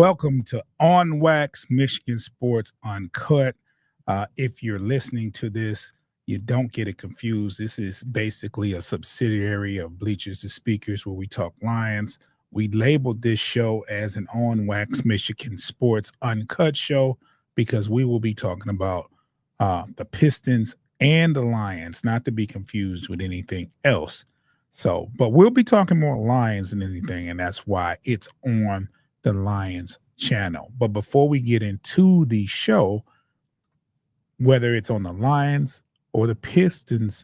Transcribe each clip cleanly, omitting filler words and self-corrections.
Welcome to On Wax Michigan Sports Uncut. If you're listening to this, you don't get it confused. This is basically a subsidiary of Bleachers to Speakers where we talk Lions. We labeled this show as an On Wax Michigan Sports Uncut show because we will be talking about the Pistons and the Lions, not to be confused with anything else. But we'll be talking more Lions than anything, and that's why it's on the Lions channel. But before we get into the show, whether it's on the Lions or the Pistons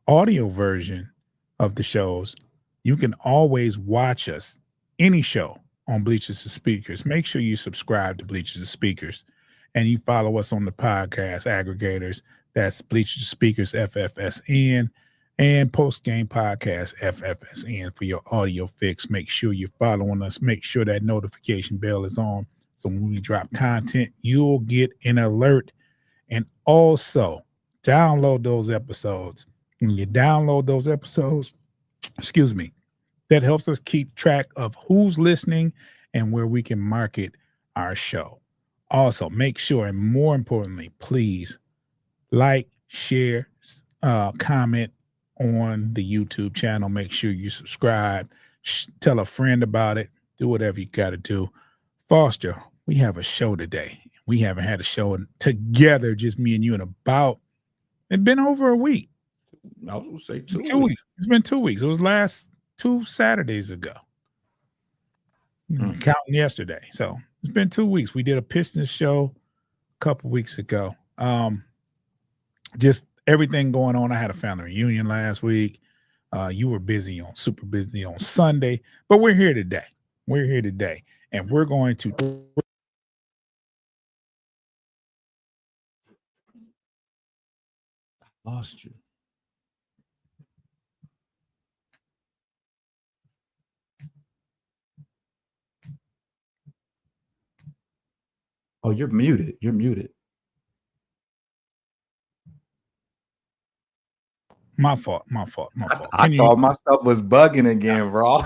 audio version of the shows, you can always watch us, any show, on Bleachers to Speakers. Make sure you subscribe to Bleachers to Speakers and you follow us on the podcast aggregators. That's Bleachers to Speakers FFSN and Post Game Podcast FFSN for your audio fix. Make sure you're following us. Make sure that notification bell is on. So when we drop content, you'll get an alert. And also download those episodes. When you download those episodes, that helps us keep track of who's listening and where we can market our show. Also, make sure, and more importantly, please like, share, comment on the YouTube channel. Make sure you subscribe. Tell a friend about it. Do whatever you got to do. Foster, we have a show today. We haven't had a show together, just me and you, it's been over a week. I was going to say 2 weeks. It's been 2 weeks. It was last 2 Saturdays ago. Counting yesterday. So it's been 2 weeks. We did a Pistons show a couple weeks ago. Just everything going on. I had a family reunion last week. You were super busy on Sunday, but we're here today. And we're going to lost you. Oh, you're muted. My fault. I thought my stuff was bugging again, bro.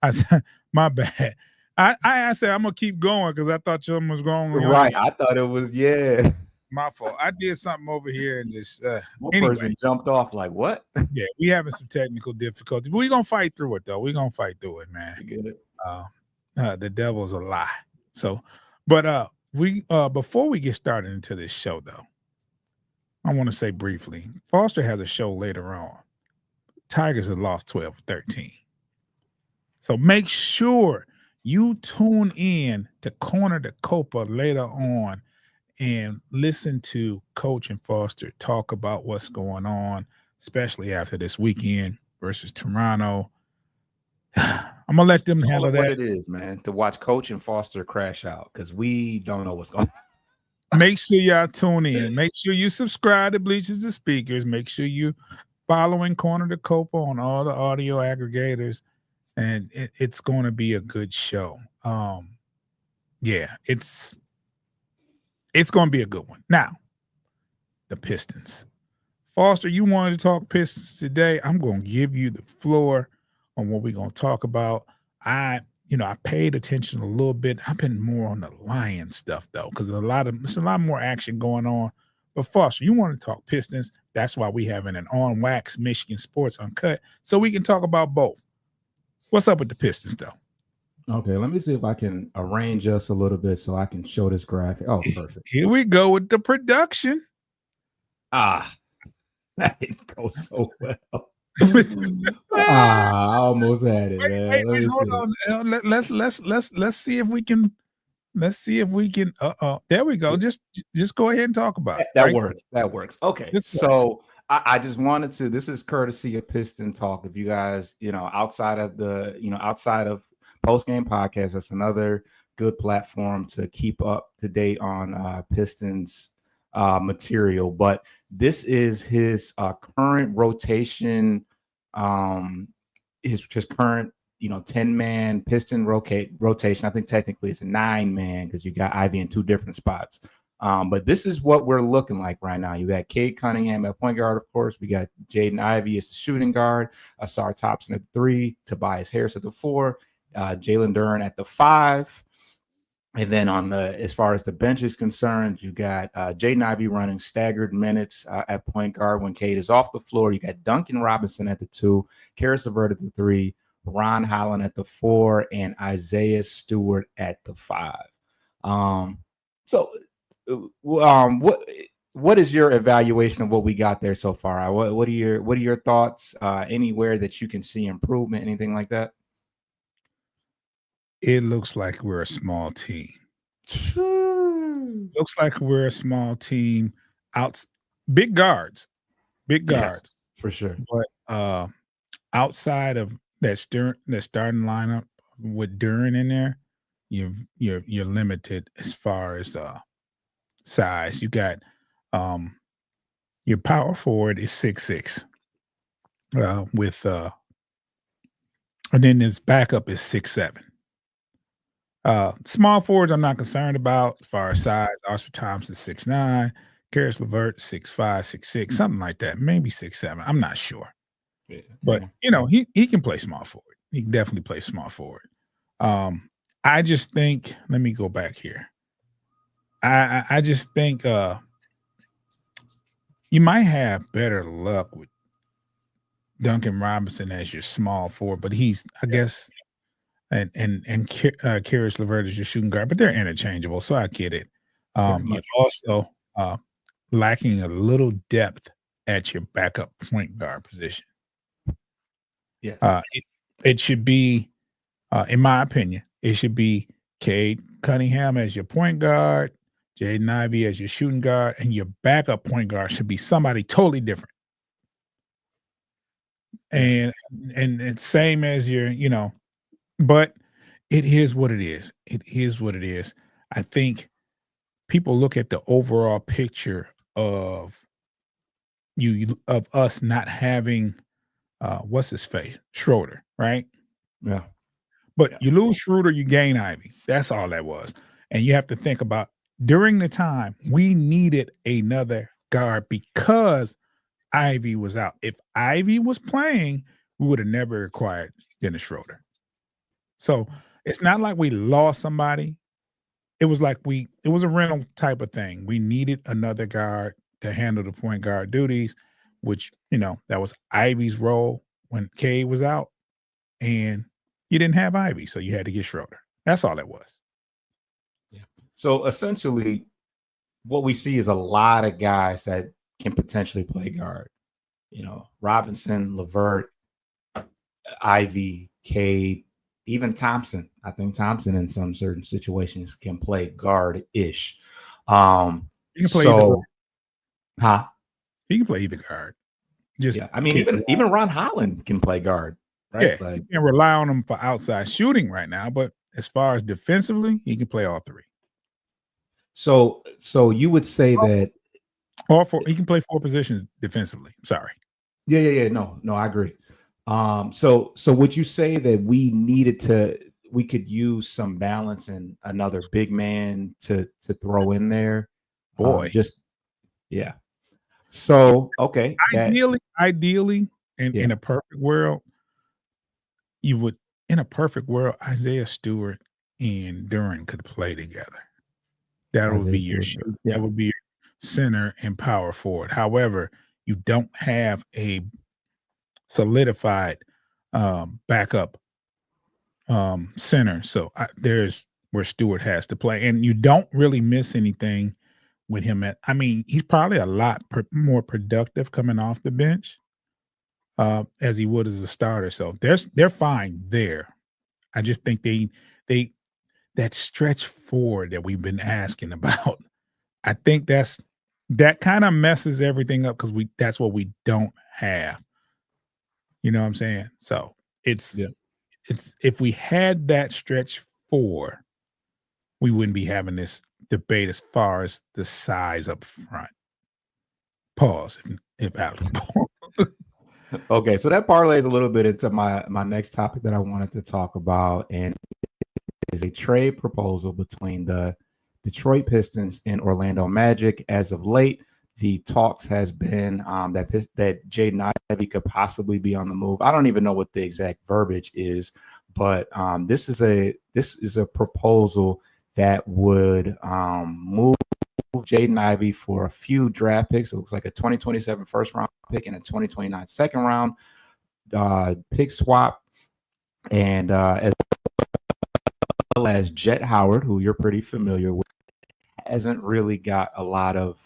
I said, my bad. I said I'm gonna keep going because I thought something was wrong. Right. I thought it was, yeah. My fault. I did something over here in this. Person jumped off like, what? Yeah, we having some technical difficulties, but we're gonna fight through it though. We're gonna fight through it, man. You get it. The devil's a lie. So, but we before we get started into this show though, I want to say briefly, Foster has a show later on. Tigers have lost 12-13. So make sure you tune in to Corner the Copa later on and listen to Coach and Foster talk about what's going on, especially after this weekend versus Toronto. I'm going to let them handle that. What it is, man, to watch Coach and Foster crash out because we don't know what's going on. Make sure y'all tune in. Make sure you subscribe to Bleachers to Speakers. Make sure you following Corner the Copa on all the audio aggregators. And it's going to be a good show. Yeah, it's going to be a good one. Now, the Pistons. Foster, you wanted to talk Pistons today. I'm going to give you the floor on what we're going to talk about. I paid attention a little bit. I've been more on the Lions stuff though, because there's a lot more action going on. But Foster, you want to talk Pistons? That's why we having an On Wax Michigan Sports Uncut, so we can talk about both. What's up with the Pistons, though? Okay, let me see if I can arrange us a little bit so I can show this graphic. Oh, perfect. Here we go with the production. That didn't go so well. I almost had it, man. Wait, hold on. Let's see if we can. Let's see if we can. There we go. Just go ahead and talk about it. That works. That works. Okay, so. I just wanted to, this is courtesy of Piston Talk. If you guys, outside of Post Game Podcast, that's another good platform to keep up to date on Pistons material. But this is his current rotation, his current, 10-man Piston rotation. I think technically it's a 9-man because you got Ivy in 2 different spots. But this is what we're looking like right now. You got Cade Cunningham at point guard, of course. We got Jaden Ivey as the shooting guard, Asar Thompson at 3, Tobias Harris at the 4, Jalen Duren at the 5, And then as far as the bench is concerned, you got Jaden Ivey running staggered minutes at point guard when Cade is off the floor. You got Duncan Robinson at the 2, Karis LeVert at the 3, Ron Holland at the 4, and Isaiah Stewart at the 5. What is your evaluation of what we got there so far? What are your thoughts? Anywhere that you can see improvement, anything like that? It looks like we're a small team. Looks like we're a small team. Big guards, yeah, for sure. But outside of that starting lineup with Duren in there, you're limited as far as size. You got your power forward is 6'6", with and then his backup is 6'7". Small forwards I'm not concerned about as far as size. Arthur Thompson 6'9", Karis LeVert 6'5", 6'6", something like that. Maybe 6'7". I'm not sure. Yeah. But he can play small forward. He can definitely play small forward. I just think, let me go back here. I just think you might have better luck with Duncan Robinson as your small forward, but he's, I guess, and Karis LeVert is your shooting guard, but they're interchangeable, so I get it. You're also lacking a little depth at your backup point guard position. Yes. It should be, in my opinion, it should be Cade Cunningham as your point guard, Jaden Ivey as your shooting guard, and your backup point guard should be somebody totally different. And it's same as your, but it is what it is. It is what it is. I think people look at the overall picture of us not having what's his face? Schroeder, right? Yeah. But you lose Schroeder, you gain Ivey. That's all that was. And you have to think about during the time we needed another guard because Ivey was out. If Ivey was playing, we would have never acquired Dennis Schroeder. So it's not like we lost somebody. It was like it was a rental type of thing. We needed another guard to handle the point guard duties, which, that was Ivey's role when Cade was out. And you didn't have Ivey, so you had to get Schroeder. That's all it was. Yeah. So essentially, what we see is a lot of guys that can potentially play guard. Robinson, LeVert, Ivey, Cade, even Thompson. I think Thompson in some certain situations can play guard-ish. He can play either guard. He can play either guard. Even Ron Holland can play guard. Right? Yeah, you can rely on him for outside shooting right now, but as far as defensively, he can play all three. So you would say that he can play 4 positions defensively. Sorry. Yeah. No, I agree. So would you say that we could use some balance and another big man to throw in there? Boy. So, okay. Ideally, in a perfect world, Isaiah Stewart and Duren could play together. That would be your shoot. Yeah. That would be your center and power forward. However, you don't have a solidified backup center. So there's where Stewart has to play. And you don't really miss anything with him. He's probably a lot more productive coming off the bench as he would as a starter. So they're fine there. I just think they that stretch forward that we've been asking about, I think that kind of messes everything up because that's what we don't have. You know what I'm saying? So it's if we had that stretch 4, we wouldn't be having this debate as far as the size up front. Pause if applicable. Okay, so that parlays a little bit into my next topic that I wanted to talk about, and is a trade proposal between the Detroit Pistons and Orlando Magic. As of late, the talks has been that Jaden Ivey could possibly be on the move. I don't even know what the exact verbiage is, but this is a proposal that would move Jaden Ivey for a few draft picks. It looks like a 2027 first round pick and a 2029 second round pick swap, and as well as Jet Howard, who you're pretty familiar with, hasn't really got a lot of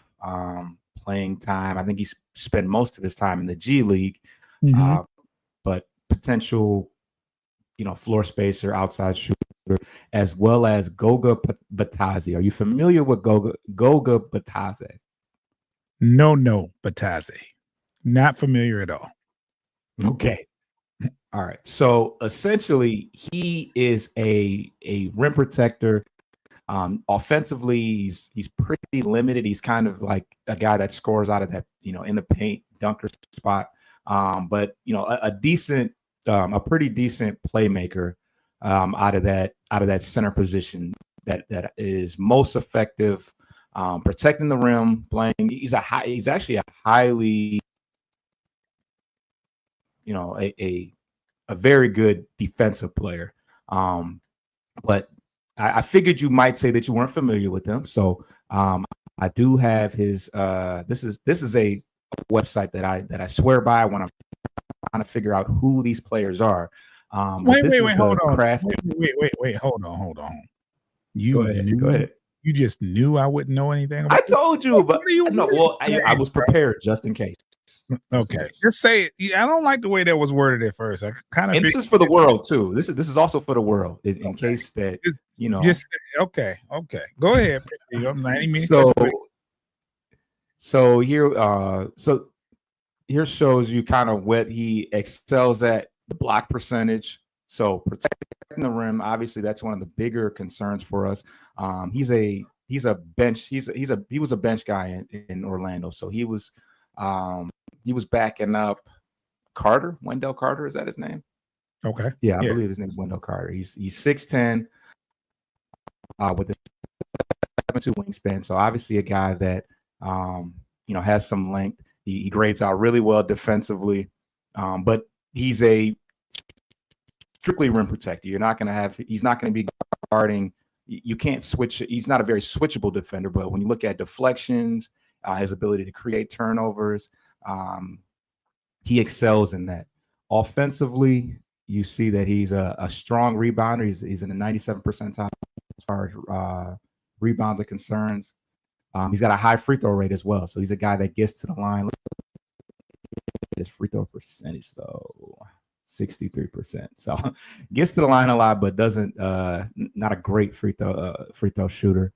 playing time. I think he's spent most of his time in the G League, but potential, floor spacer, outside shooter, as well as Goga Batadze. Are you familiar with Goga Batadze? No, Batadze. Not familiar at all. Okay. All right. So essentially, he is a rim protector. Offensively, he's pretty limited. He's kind of like a guy that scores out of that, in the paint dunker spot. But a pretty decent playmaker out of that center position that is most effective protecting the rim, playing. He's actually a highly, a very good defensive player. But I figured you might say that you weren't familiar with him. So I do have his this is a website that I swear by when I'm trying to figure out who these players are. Wait, hold on. Go ahead. You just knew I wouldn't know anything about I told you, but I was prepared just in case. Okay, just say it. I don't like the way that was worded at first. I kind of. And this is for the world too. This is also for the world in case that Just okay. Go ahead. I'm 90 minutes. So here shows you kind of what he excels at: the block percentage. So protecting the rim, obviously, that's one of the bigger concerns for us. He was a bench guy in Orlando, so he was backing up Wendell Carter. Is that his name? Okay. Yeah, I believe his name is Wendell Carter. He's 6'10", with a 7'2" wingspan. So obviously a guy that has some length. He grades out really well defensively, but he's a strictly rim protector. He's not going to be guarding. You can't switch. He's not a very switchable defender, but when you look at deflections, his ability to create turnovers, he excels in that. Offensively, you see that he's a strong rebounder. He's in the 97th percentile as far as rebounds are concerned. He's got a high free throw rate as well. So he's a guy that gets to the line. His free throw percentage, though, 63%. So gets to the line a lot, but doesn't not a great free throw shooter.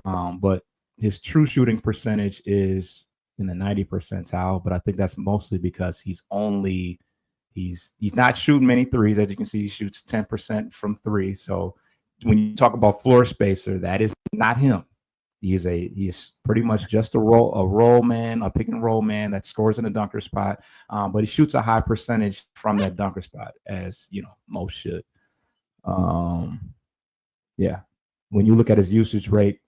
But his true shooting percentage is in the 90th percentile. But I think that's mostly because he's not shooting many threes. As you can see, he shoots 10% from three. So when you talk about floor spacer, that is not him. He is pretty much just a roll man, a pick and roll man that scores in the dunker spot. But he shoots a high percentage from that dunker spot, as most should. Yeah. When you look at his usage rate,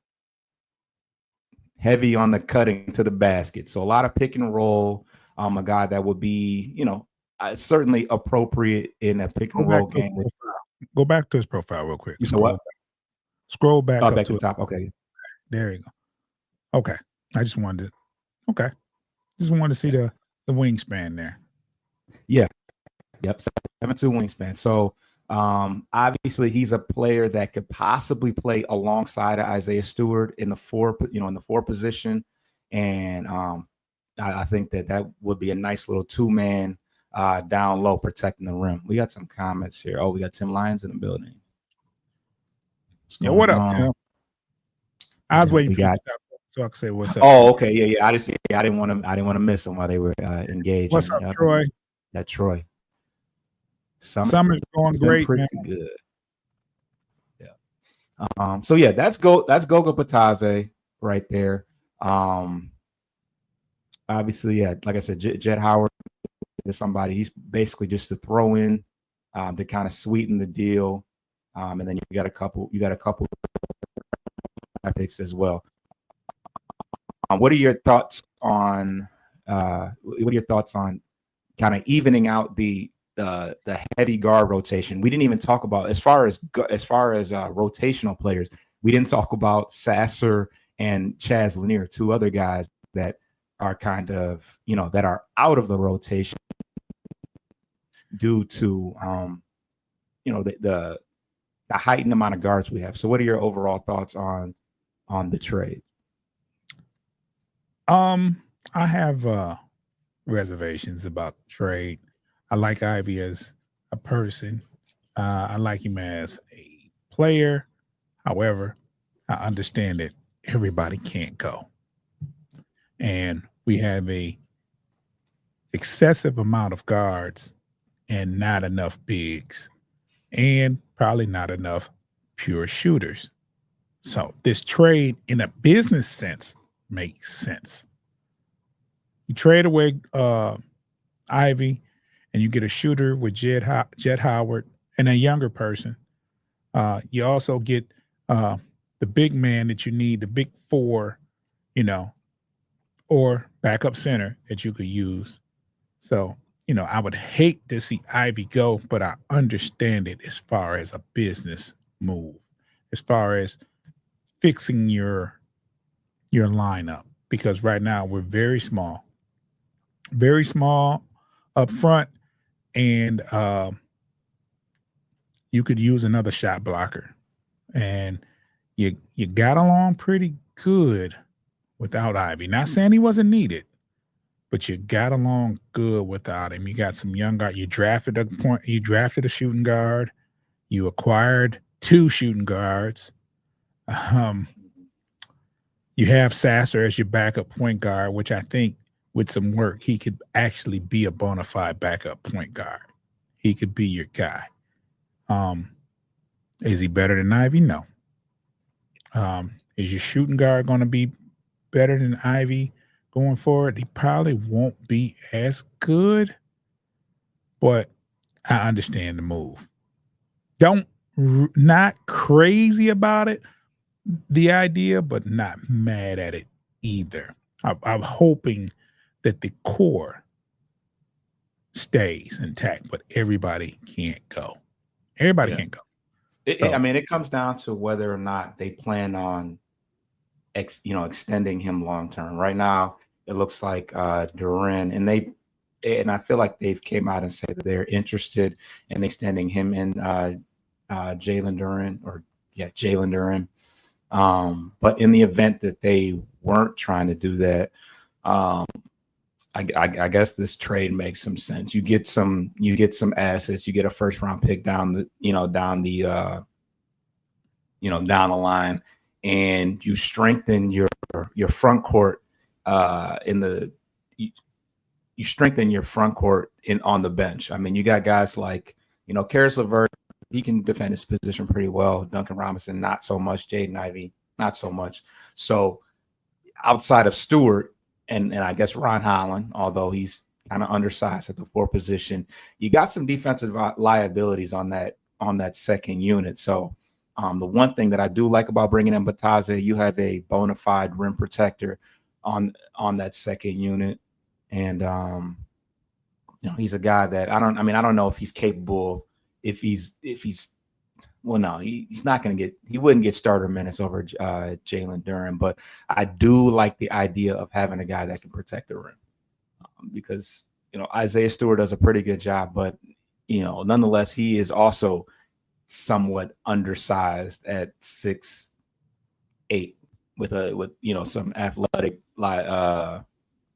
heavy on the cutting to the basket. So a lot of pick and roll. A guy that would be, certainly appropriate in a pick and roll game. Go back to his profile real quick. You know what? Scroll back up to the top. Okay. There you go. Okay. I just wanted to see the wingspan there. Yeah. Yep. 7'2" wingspan. So obviously he's a player that could possibly play alongside of Isaiah Stewart in the four position. And I think that would be a nice little two-man down low protecting the rim. We got some comments here. Oh, we got Tim Lyons in the building. Yeah, what up, Tim? I was waiting for you to stop so I could say what's up. Oh, okay, yeah. I didn't want to miss them while they were engaged. What's up, Troy? Yeah, Troy. Summer's going great, pretty good. Yeah. So yeah, that's Goga Batadze right there. Obviously, yeah, like I said, Jet Howard is somebody. He's basically just a throw in to kind of sweeten the deal. And then you got a couple picks as well. What are your thoughts on kind of evening out the heavy guard rotation? We didn't even talk about as far as rotational players. We didn't talk about Sasser and Chaz Lanier, two other guys that are kind of, that are out of the rotation due to, the heightened amount of guards we have. So what are your overall thoughts on the trade? I have reservations about the trade. I like Ivy as a person. I like him as a player. However, I understand that everybody can't go. And we have a excessive amount of guards and not enough bigs, and probably not enough pure shooters. So this trade in a business sense makes sense. You trade away Ivy and you get a shooter with Jet Howard and a younger person. You also get the big man that you need, the big four, or backup center that you could use. So, I would hate to see Ivy go, but I understand it as far as a business move, as far as fixing your lineup, because right now we're very small up front, and you could use another shot blocker, and you got along pretty good without Ivy. Not saying he wasn't needed, but you got along good without him. You got some young guard. You drafted a shooting guard. You acquired 2 shooting guards. You have Sasser as your backup point guard, which I think with some work, he could actually be a bona fide backup point guard. He could be your guy. Is he better than Ivy? No. Is your shooting guard going to be better than Ivy going forward? He probably won't be as good, but I understand the move. Not crazy about it, the idea, but not mad at it either. I'm hoping that the core stays intact, but everybody can't go. Everybody can't go. It comes down to whether or not they plan on extending him long term. Right now, it looks like Duran, and I feel like they've came out and said that they're interested in extending him and Jalen Duran. But in the event that they weren't trying to do that, I guess this trade makes some sense. You get some assets. You get a first round pick down the line, and you strengthen your front court you strengthen your front court on the bench. I mean, you got guys like Karis LeVert. He can defend his position pretty well. Duncan Robinson, not so much. Jaden Ivey, not so much. So outside of Stewart and I guess Ron Holland, although he's kind of undersized at the 4 position, you got some defensive liabilities on that second unit. So the one thing that I do like about bringing in Bataze, you have a bona fide rim protector on that second unit, and he's a guy that I don't know if he's capable. He's not going to get. He wouldn't get starter minutes over Jalen Duran, but I do like the idea of having a guy that can protect the rim, because Isaiah Stewart does a pretty good job, but nonetheless he is also somewhat undersized at 6'8" with some athletic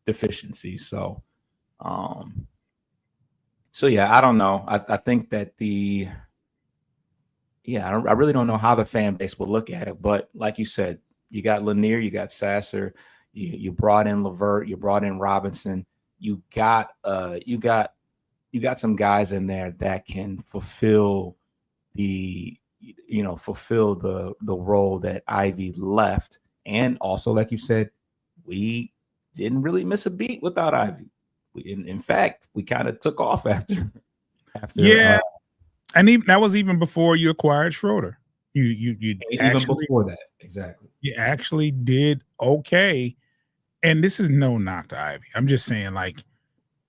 deficiency. So yeah, I don't know. I think that I really don't know how the fan base will look at it. But like you said, you got Lanier, you got Sasser, you brought in LeVert, you brought in Robinson. You got some guys in there that can fulfill the role that Ivy left. And also, like you said, we didn't really miss a beat without Ivy. In fact, we kind of took off after. Yeah. And that was even before you acquired Schroeder. You even before that, exactly. You actually did okay. And this is no knock to Ivy. I'm just saying, like,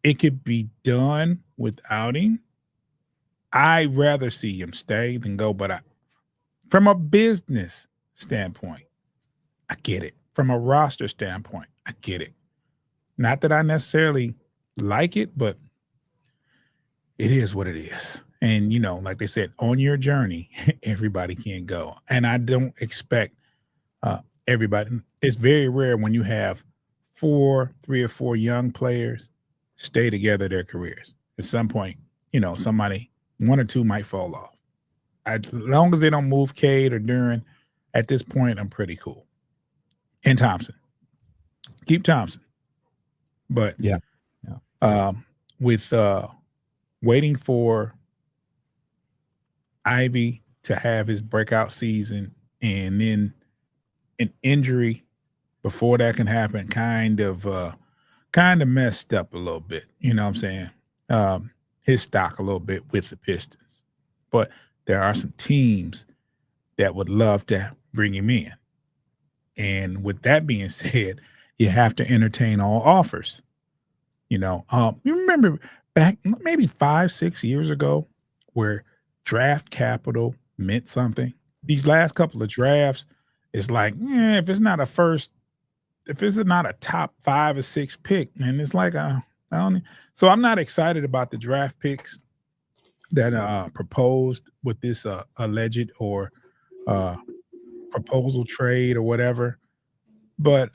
it could be done without him. I'd rather see him stay than go. But from a business standpoint, I get it. From a roster standpoint, I get it. Not that I necessarily like it, but it is what it is. And, like they said, on your journey, everybody can go. And I don't expect everybody. It's very rare when you have 3 or 4 young players stay together their careers. At some point, somebody, 1 or 2 might fall off. As long as they don't move Cade or Duren, at this point, I'm pretty cool. And Thompson. Keep Thompson. But with waiting for Ivy to have his breakout season and then an injury before that can happen kind of messed up a little bit. You know what I'm saying? His stock a little bit with the Pistons. But there are some teams that would love to bring him in. And with that being said, you have to entertain all offers. You remember back maybe 5-6 years ago where draft capital meant something. These last couple of drafts, it's like, if it's not a top 5 or 6 pick, and it's like, I don't. So I'm not excited about the draft picks that proposed with this alleged or proposal trade or whatever. But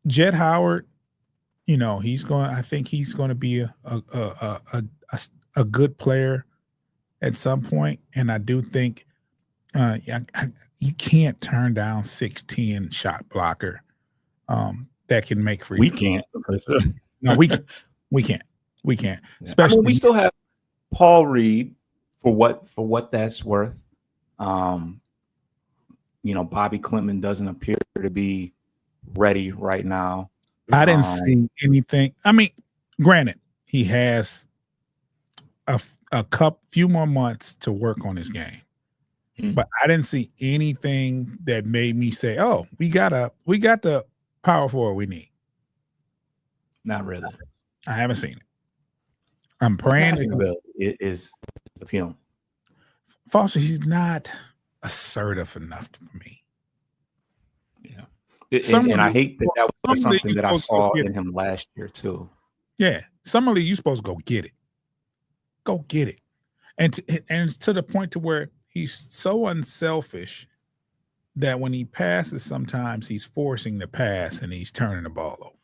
Jett Howard, I think he's going to be a good player at some point. And I do think you can't turn down 6'10" shot blocker that can make free. We can't. No, we can't. Yeah. Especially we still have Paul Reed for what that's worth. Bobby Klintman doesn't appear to be ready right now. I didn't see anything. I mean, granted, he has a few more months to work on his game, but I didn't see anything that made me say, "Oh, we got the power forward we need." Not really. I haven't seen it. I'm praying it is appealing. Foster, he's not assertive enough for me. Yeah. And I hate that was something that I saw in him last year too. Yeah. Summer League, you're supposed to go get it. Go get it. And to the point to where he's so unselfish that when he passes, sometimes he's forcing the pass and he's turning the ball over.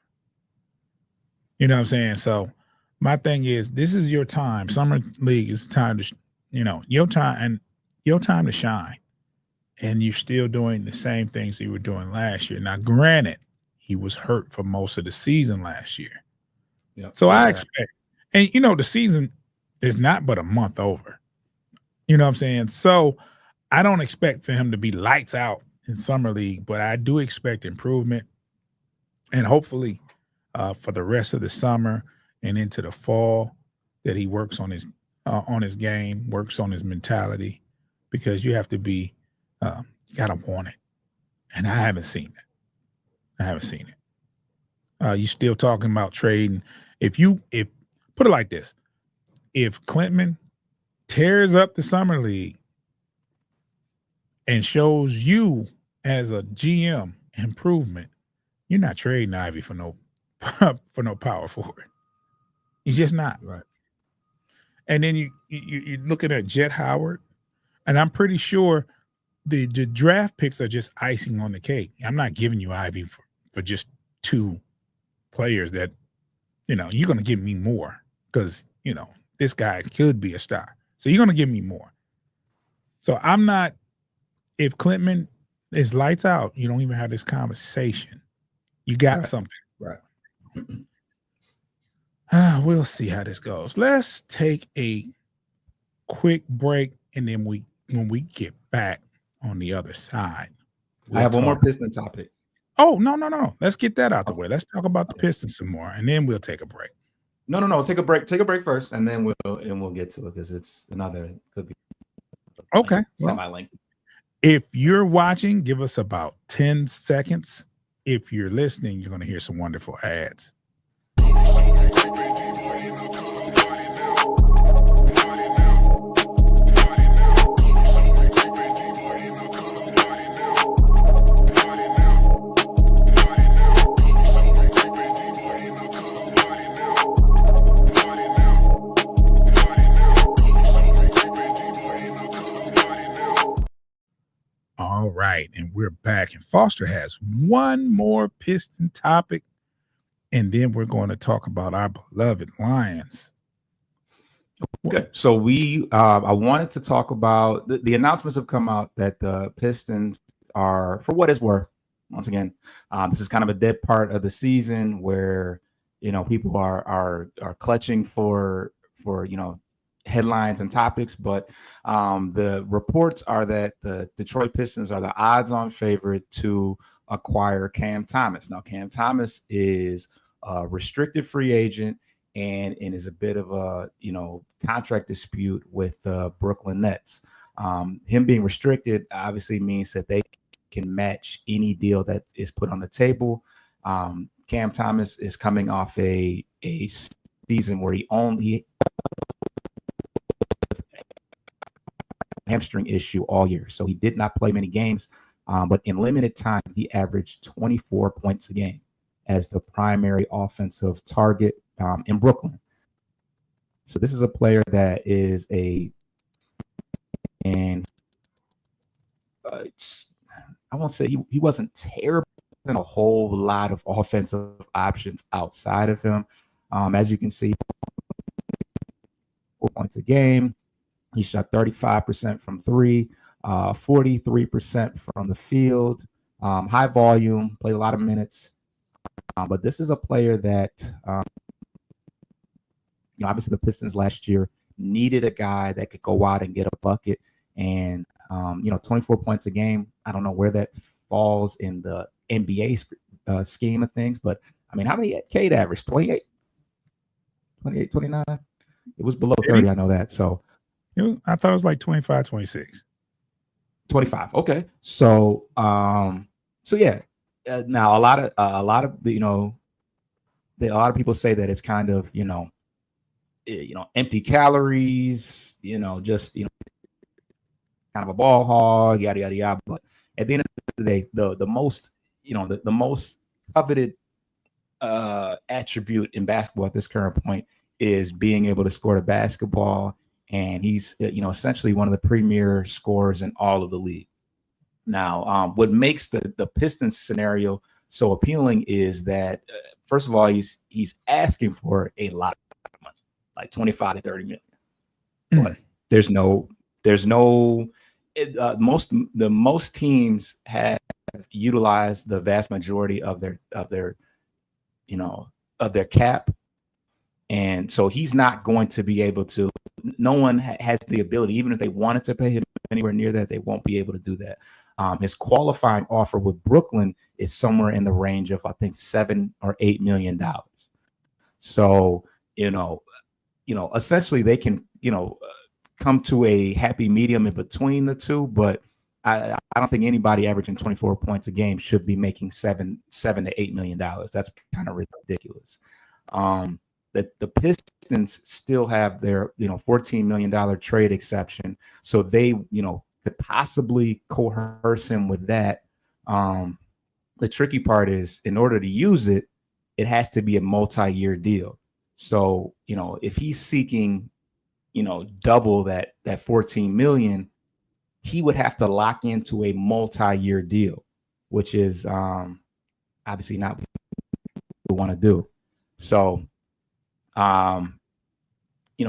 You know what I'm saying? So my thing is, this is your time. Summer League is time to, your time to shine. And you're still doing the same things you were doing last year. Now, granted, he was hurt for most of the season last year. Yep. So I expect, and the season is not but a month over. You know what I'm saying? So I don't expect for him to be lights out in Summer League, but I do expect improvement. And hopefully for the rest of the summer and into the fall that he works on his game, works on his mentality, because you have to be, you gotta want it, and I haven't seen it. You still talking about trading? If put it like this, if Klintman tears up the Summer League and shows you as a GM improvement, you're not trading Ivy for no power forward. He's just not. Right. And then you're looking at Jett Howard, and I'm pretty sure the draft picks are just icing on the cake. I'm not giving you Ivy for just 2 players that, you're going to give me more because, this guy could be a star. So you're going to give me more. So I'm not, if Klintman is lights out, you don't even have this conversation. You got something. Right. We'll see how this goes. Let's take a quick break, and then when we get back on the other side, I have one more Piston topic. Oh, no. Let's get that out the way. Let's talk about the Pistons some more, and then we'll take a break. No. Take a break first, and then we'll get to it because it's could be okay. Semi-lengthy. If you're watching, give us about 10 seconds. If you're listening, you're going to hear some wonderful ads. right, and we're back. And Foster has one more Piston topic, and then we're going to talk about our beloved Lions. Okay, so I wanted to talk about the announcements have come out that the Pistons are, for what it's worth, once again, this is kind of a dead part of the season where people are clutching for headlines and topics, but the reports are that the Detroit Pistons are the odds-on favorite to acquire Cam Thomas. Now, Cam Thomas is a restricted free agent and is a bit of a contract dispute with the Brooklyn Nets. Him being restricted obviously means that they can match any deal that is put on the table. Cam Thomas is coming off a season where he only hamstring issue all year, so he did not play many games. But in limited time, he averaged 24 points a game as the primary offensive target in Brooklyn. So this is a player that is I won't say he wasn't terrible in a whole lot of offensive options outside of him. As you can see, 4 points a game. He shot 35% from three, 43% from the field, high volume, played a lot of minutes. But this is a player that, obviously the Pistons last year needed a guy that could go out and get a bucket. And, 24 points a game, I don't know where that falls in the NBA scheme of things. But, I mean, how many had Cade average? 28, 29? It was below 30, I know that. So I thought it was like 25, 26. 25. Okay. So, yeah. Now a lot of a lot of people say that it's kind of empty calories, just kind of a ball hog, yada yada yada. But at the end of the day, the most the most coveted attribute in basketball at this current point is being able to score the basketball, and he's essentially one of the premier scorers in all of the league. Now, what makes the Pistons scenario so appealing is that, first of all, he's asking for a lot of money, like 25 to 30 million. But most teams have utilized the vast majority of their cap, and so he's not going to be able to. No one has the ability, even if they wanted to pay him anywhere near that, they won't be able to do that. His qualifying offer with Brooklyn is somewhere in the range of, I think, $7 or $8 million. So, essentially they can, come to a happy medium in between the two. But I don't think anybody averaging 24 points a game should be making $7 to $8 million. That's kind of ridiculous. The Pistons still have their, $14 million trade exception. So they, could possibly coerce him with that. The tricky part is, in order to use it, it has to be a multi-year deal. So, if he's seeking, double that 14 million, he would have to lock into a multi-year deal, which is obviously not what we want to do. So,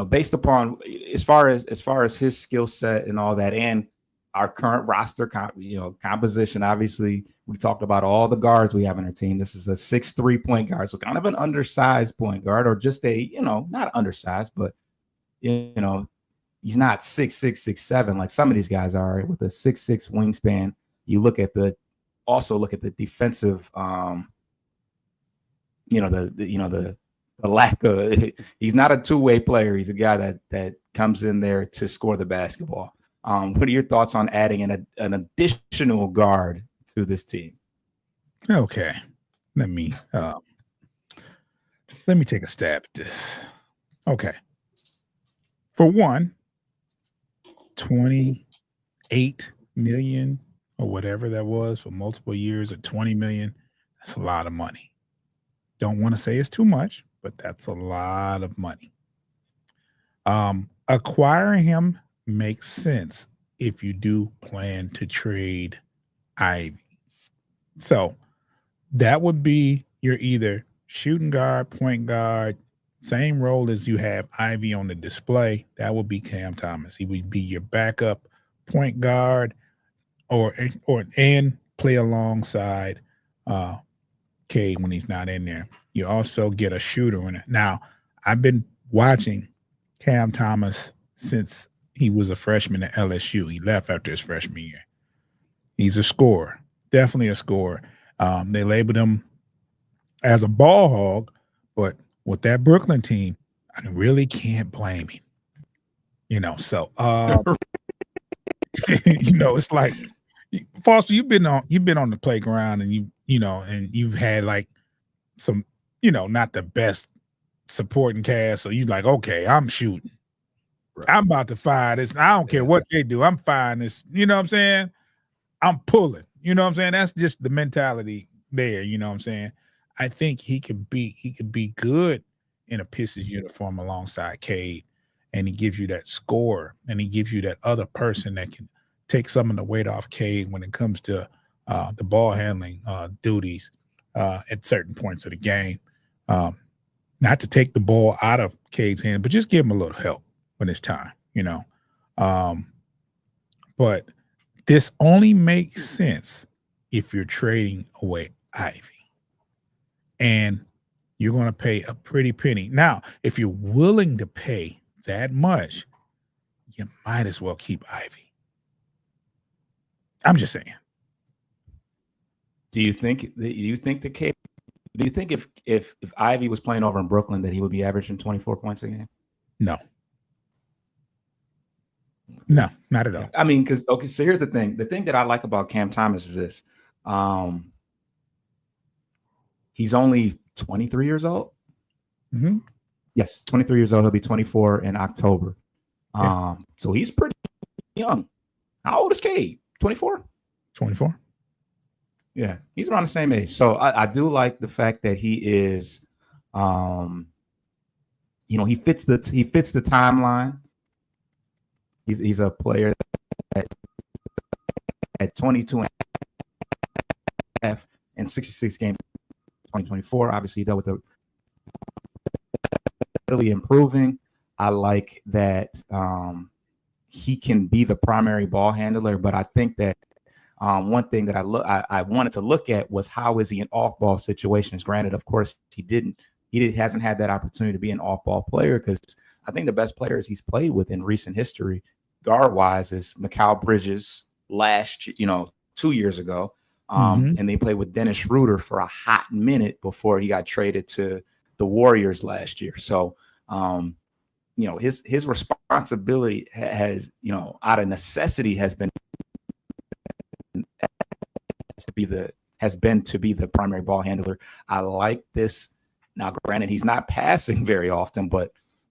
based upon as far as his skill set and all that, and our current roster, composition. Obviously, we talked about all the guards we have on our team. This is a 6'3" point guard, so kind of an undersized point guard, or just a, not undersized, but he's not 6'6", 6'7" like some of these guys are with a 6'6" wingspan. You look at the defensive, the lack of. He's not a two-way player. He's a guy that comes in there to score the basketball. What are your thoughts on adding an additional guard to this team? Okay, let me take a stab at this. Okay, for one, 28 million or whatever that was for multiple years, or 20 million. That's a lot of money. Don't want to say it's too much, but that's a lot of money. Acquiring him makes sense if you do plan to trade Ivy. So that would be your either shooting guard, point guard, same role as you have Ivy on the display. That would be Cam Thomas. He would be your backup point guard, or play alongside Cade when he's not in there. You also get a shooter in it. Now, I've been watching Cam Thomas since he was a freshman at LSU. He left after his freshman year. He's a scorer, definitely a scorer. They labeled him as a ball hog, but with that Brooklyn team, I really can't blame him. So it's like, Foster, you've been on the playground, and and you've had like some, not the best supporting cast. So you like, okay, I'm shooting. Right. I'm about to fire this. I don't care what they do. I'm firing this. You know what I'm saying? I'm pulling. You know what I'm saying? That's just the mentality there. You know what I'm saying? I think he could be good in a Pistons uniform alongside Cade, and he gives you that score, and he gives you that other person that can take some of the weight off Cade when it comes to the ball handling duties at certain points of the game. Not to take the ball out of Cade's hand, but just give him a little help when it's time, But this only makes sense if you're trading away Ivy. And you're going to pay a pretty penny. Now, if you're willing to pay that much, you might as well keep Ivy. I'm just saying. Do you think if Ivy was playing over in Brooklyn that he would be averaging 24 points a game? No. No, not at all. I mean, so here's the thing. The thing that I like about Cam Thomas is this. He's only 23 years old. Mm-hmm. Yes, 23 years old. He'll be 24 in October. Yeah. So he's pretty young. How old is Cade? 24? 24. Yeah, he's around the same age. So I do like the fact that he is, he fits the timeline. He's a player that at 22 and a half and 66 games, 2024. Obviously, he dealt with really improving. I like that he can be the primary ball handler, but I think that one thing that I wanted to look at was how is he in off-ball situations. Granted, of course, he hasn't had that opportunity to be an off-ball player, because I think the best players he's played with in recent history, guard-wise, is Mikal Bridges 2 years ago. And they played with Dennis Schroeder for a hot minute before he got traded to the Warriors last year. So, his responsibility has, out of necessity, has been to be the primary ball handler. I like this. Now, granted, he's not passing very often, but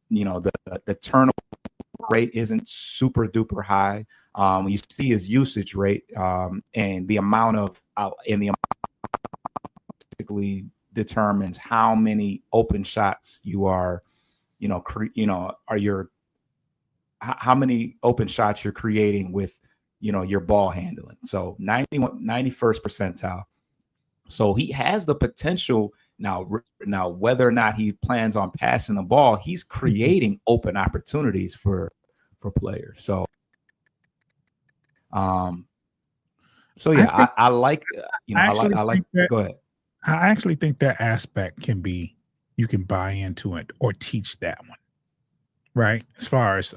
the turnover rate isn't super duper high. You see his usage rate, and the amount basically determines how many open shots you are, how many open shots you're creating with, your ball handling. So 91st percentile. So he has the potential now, whether or not he plans on passing the ball, he's creating open opportunities for players. So, I like, I like, go ahead. I actually think that aspect you can buy into it or teach that one, right? As far as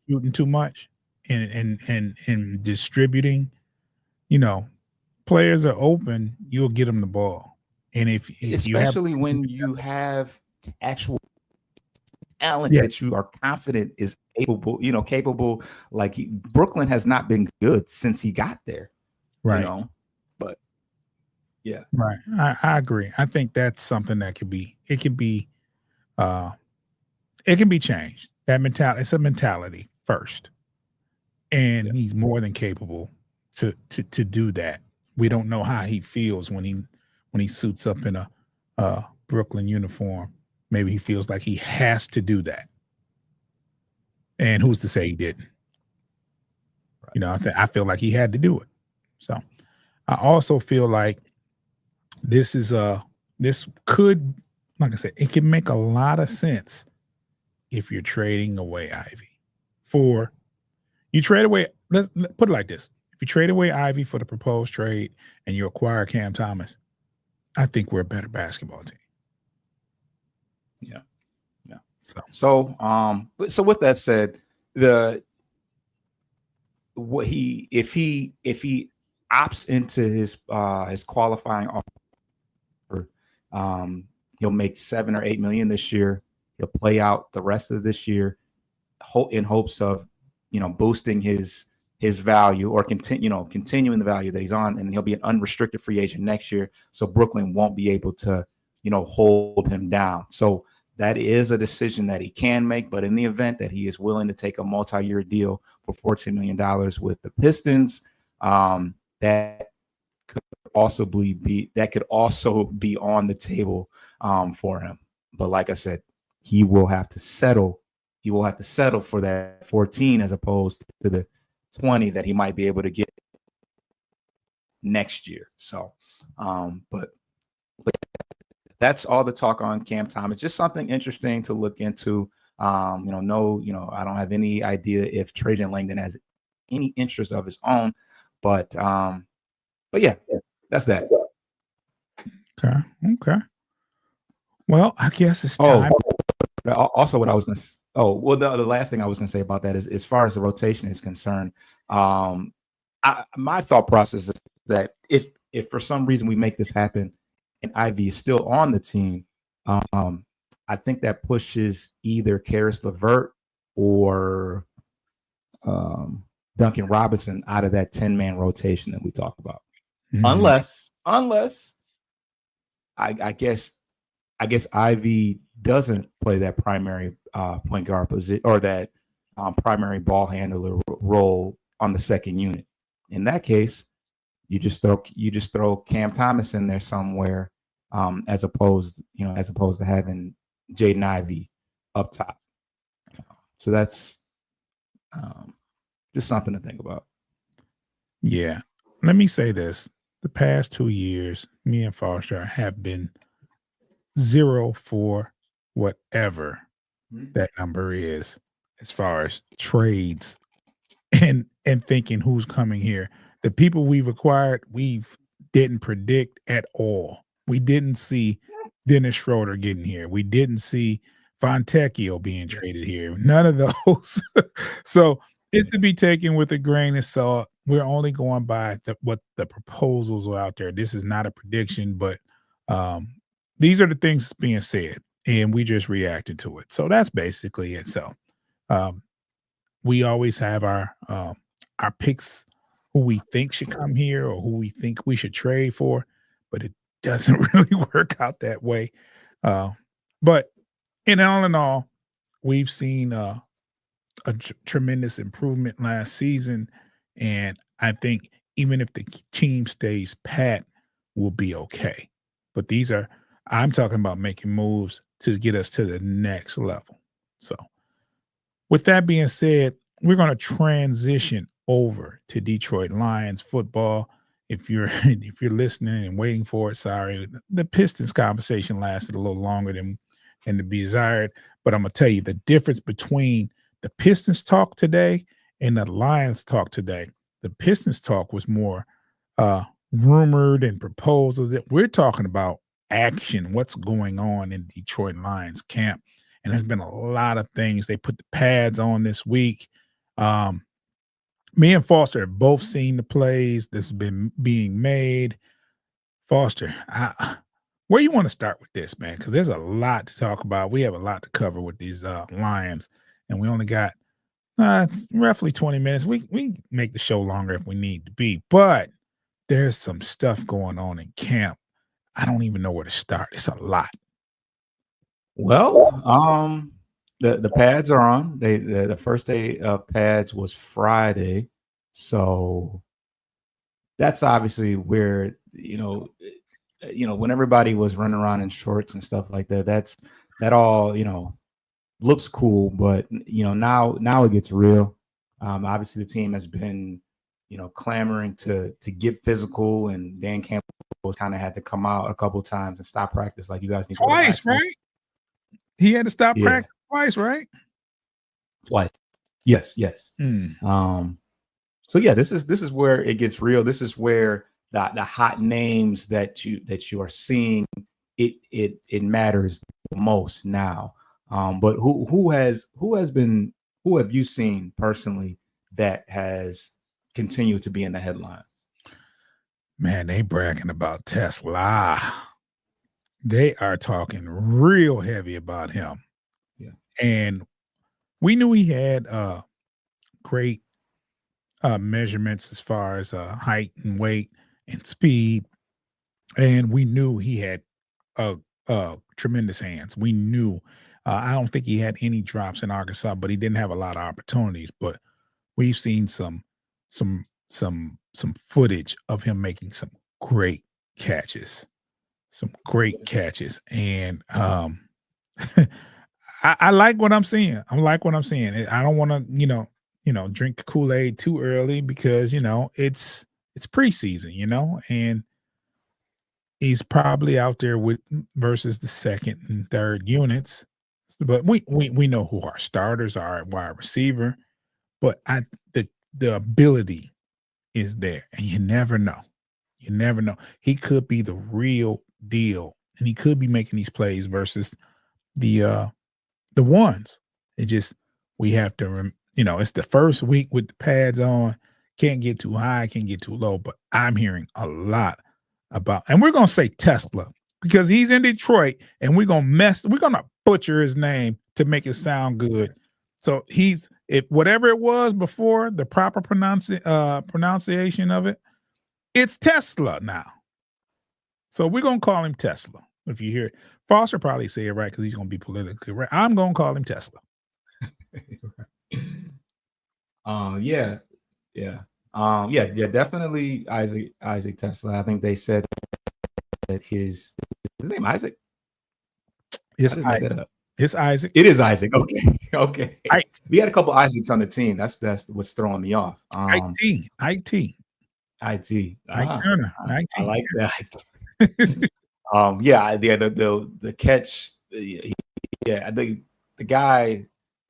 shooting too much and distributing, players are open, you'll get them the ball. And if especially when you have actual talent that you are confident is capable, like Brooklyn has not been good since he got there, right? But yeah, right. I agree. I think that's something that could be changed. That mentality, it's a mentality first, and he's more than capable to do that. We don't know how he feels when he suits up in a Brooklyn uniform. Maybe he feels like he has to do that, and who's to say he didn't? Right. I feel like he had to do it. So, I also feel like this is this could, like I said, it can make a lot of sense if you're trading away Ivy for you trade away. Let's put it like this: if you trade away Ivy for the proposed trade and you acquire Cam Thomas, I think we're a better basketball team. Yeah. So with that said, if he opts into his qualifying offer, he'll make $7 or $8 million this year. He'll play out the rest of this year in hopes of, boosting his value or continuing the value that he's on, and he'll be an unrestricted free agent next year. So Brooklyn won't be able to, hold him down. So that is a decision that he can make. But in the event that he is willing to take a multi-year deal for $14 million with the Pistons, that could also be on the table for him. But like I said, he will have to settle. He will have to settle for that 14 as opposed to the 20 that he might be able to get next year. So, but that's all the talk on Cam Thomas. Just something interesting to look into. I don't have any idea if Trajan Langdon has any interest of his own, but yeah, that's that. Okay. Well, I guess it's time. Also, what I was going to. The last thing I was going to say about that is, as far as the rotation is concerned, my thought process is that if for some reason we make this happen and Ivy is still on the team, I think that pushes either Karis LeVert or Duncan Robinson out of that 10-man rotation that we talked about. Unless I guess Ivy doesn't play that primary point guard position or that primary ball handler role on the second unit. In that case, you just throw Cam Thomas in there somewhere, as opposed to having Jaden Ivey up top. So that's just something to think about. Yeah. Let me say this. The past 2 years, me and Foster have been 0 for whatever that number is as far as trades and thinking who's coming here. The people we've acquired, didn't predict at all. We didn't see Dennis Schroeder getting here. We didn't see Fontecchio being traded here. None of those. So it's to be taken with a grain of salt. We're only going by what the proposals are out there. This is not a prediction, but these are the things being said, and we just reacted to it. So that's basically it. So we always have our picks, who we think should come here or who we think we should trade for, but it doesn't really work out that way. But all in all, we've seen a tremendous improvement last season, and I think even if the team stays pat, we'll be okay. But I'm talking about making moves to get us to the next level. So with that being said, we're going to transition over to Detroit Lions football. If you're listening and waiting for it, sorry, the Pistons conversation lasted a little longer than to be desired. But I'm going to tell you the difference between the Pistons talk today and the Lions talk today. The Pistons talk was more rumored and proposals. That we're talking about action, what's going on in Detroit Lions camp. And there's been a lot of things. They put the pads on this week. Me and Foster have both seen the plays that's been being made. Foster, where you want to start with this, man? Because there's a lot to talk about. We have a lot to cover with these Lions, and we only got it's roughly 20 minutes. We make the show longer if we need to be, but there's some stuff going on in camp. I don't even know where to start. It's a lot. Well, the pads are on. The first day of pads was Friday, so that's obviously where when everybody was running around in shorts and stuff like that. That all looks cool, but now it gets real. Obviously, the team has been clamoring to get physical, and Dan Campbell kind of had to come out a couple of times and stop practice. Like, you guys need twice, right? He had to stop practice twice, right? Twice. Yes. So yeah, this is where it gets real. This is where the hot names that you are seeing, it matters the most now. But who have you seen personally that has continued to be in the headline? Man, they bragging about Tesla. They are talking real heavy about him. Yeah. And we knew he had great measurements as far as height and weight and speed. And we knew he had tremendous hands. We knew. I don't think he had any drops in Arkansas, but he didn't have a lot of opportunities. But we've seen some footage of him making some great catches. And I like what I'm seeing. I like what I'm seeing. I don't want to, drink the Kool-Aid too early, because it's preseason, and he's probably out there with versus the second and third units. But we know who our starters are at wide receiver. But the ability is there, and you never know. You never know. He could be the real deal, and he could be making these plays versus the ones. It just, we have to, it's the first week with the pads on. Can't get too high, can't get too low. But I'm hearing a lot about, and we're gonna say Tesla because he's in Detroit, and we're gonna butcher his name to make it sound good. So if whatever it was before, the proper pronunciation of it, it's Tesla now. So we're gonna call him Tesla. If you hear it, Foster probably say it right because he's gonna be politically right. I'm gonna call him Tesla. Definitely Isaac Tesla. I think they said that his name Isaac. It's Isaac. It's Isaac. It is Isaac. Okay. We had a couple Isaacs on the team. That's what's throwing me off. IT. Ike Turner. IT. I like that. The catch. The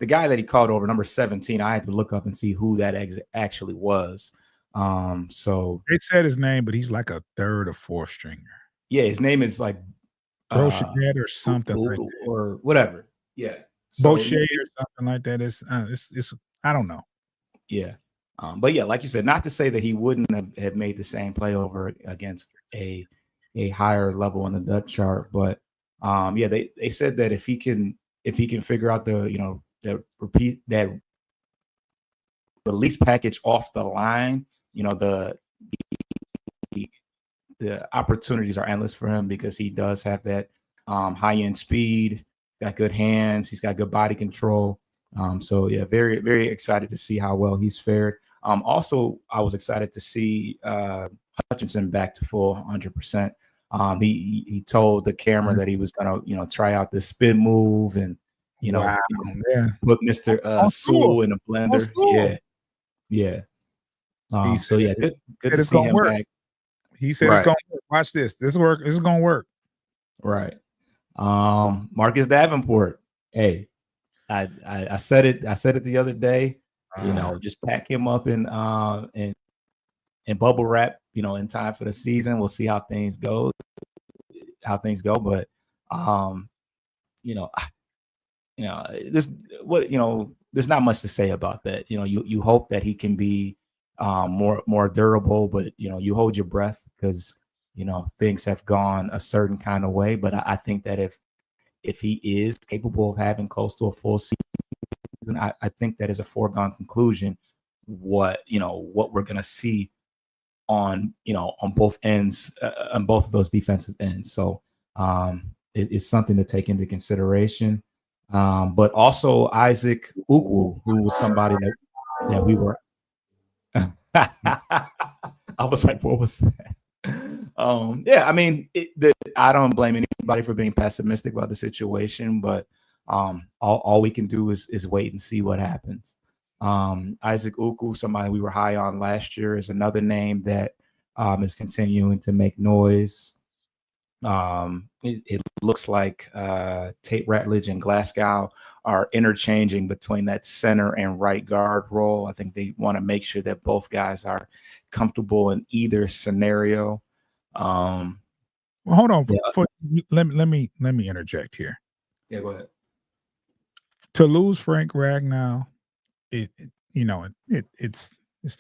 guy that he called over, number 17. I had to look up and see who that actually was. So they said his name, but he's like a third or fourth stringer. Yeah, his name is like Bochet or something like that, or whatever. Yeah, Bochet or something like that. It's I don't know. Yeah, but yeah, like you said, not to say that he wouldn't have made the same play over against a higher level on the depth chart, but they said that if he can figure out the release package off the line, the opportunities are endless for him because he does have that high end speed, got good hands, he's got good body control. So yeah, very, very excited to see how well he's fared. Also, I was excited to see Hutchinson back to full 100%. He told the camera that he was gonna try out this spin move and put Mr. Sewell in a blender. Yeah. So yeah, good to see him back. He said it's gonna work. Watch this. This is gonna work. Right. Marcus Davenport. Hey, I said it the other day. Just pack him up in bubble wrap. In time for the season. We'll see how things go. But there's not much to say about that. You hope that he can be more durable, but you hold your breath because things have gone a certain kind of way. But I think that if he is capable of having close to a full season, I think that is a foregone conclusion. What we're gonna see on both ends, on both of those defensive ends. So it's something to take into consideration. But also Isaac Ukwu, who was somebody that we were. I was like, what was that? I mean, I don't blame anybody for being pessimistic about the situation, but all we can do is wait and see what happens. Isaac Uku, somebody we were high on last year, is another name that is continuing to make noise. It looks like Tate Ratledge and Glasgow are interchanging between that center and right guard role. I think they want to make sure that both guys are comfortable in either scenario. Well, hold on. Yeah. Let me interject here. Yeah, go ahead. To lose Frank Ragnow, it's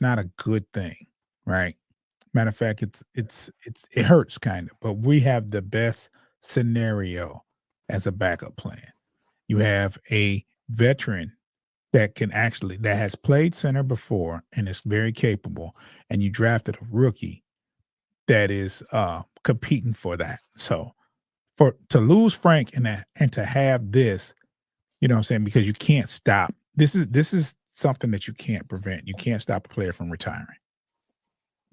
not a good thing, right? Matter of fact, it hurts kind of, but we have the best scenario as a backup plan. You have a veteran that has played center before and is very capable, and you drafted a rookie that is competing for that. So to lose Frank and to have this, you know what I'm saying, because you can't stop. This is something that you can't prevent. You can't stop a player from retiring.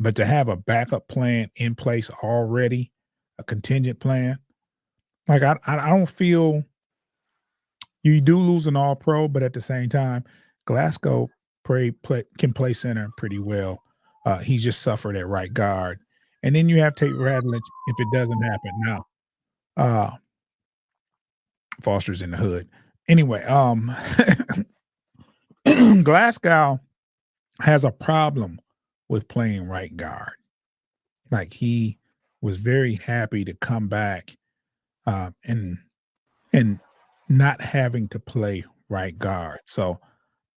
But to have a backup plan in place already, a contingent plan, like I don't feel you do lose an all pro, but at the same time, Glasgow can play center pretty well. He just suffered at right guard. And then you have Tate Ratledge if it doesn't happen. Now, Foster's in the hood. Anyway, Glasgow has a problem with playing right guard. Like he was very happy to come back and not having to play right guard. So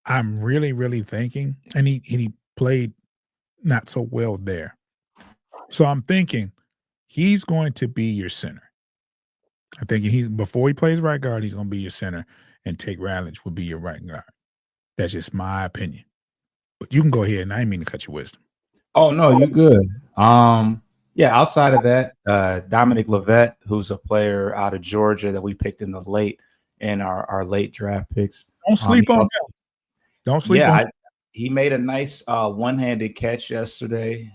I'm really, really thinking, and he played not so well there. So I'm thinking he's going to be your center. I'm thinking before he plays right guard, he's going to be your center, and Tate Ratledge will be your right guard. That's just my opinion. But you can go ahead, and I didn't mean to cut your wisdom. Oh no, you're good. Yeah, outside of that, Dominic Levitt, who's a player out of Georgia that we picked in our late draft picks. Don't sleep on him. Don't sleep on him. He made a nice one-handed catch yesterday.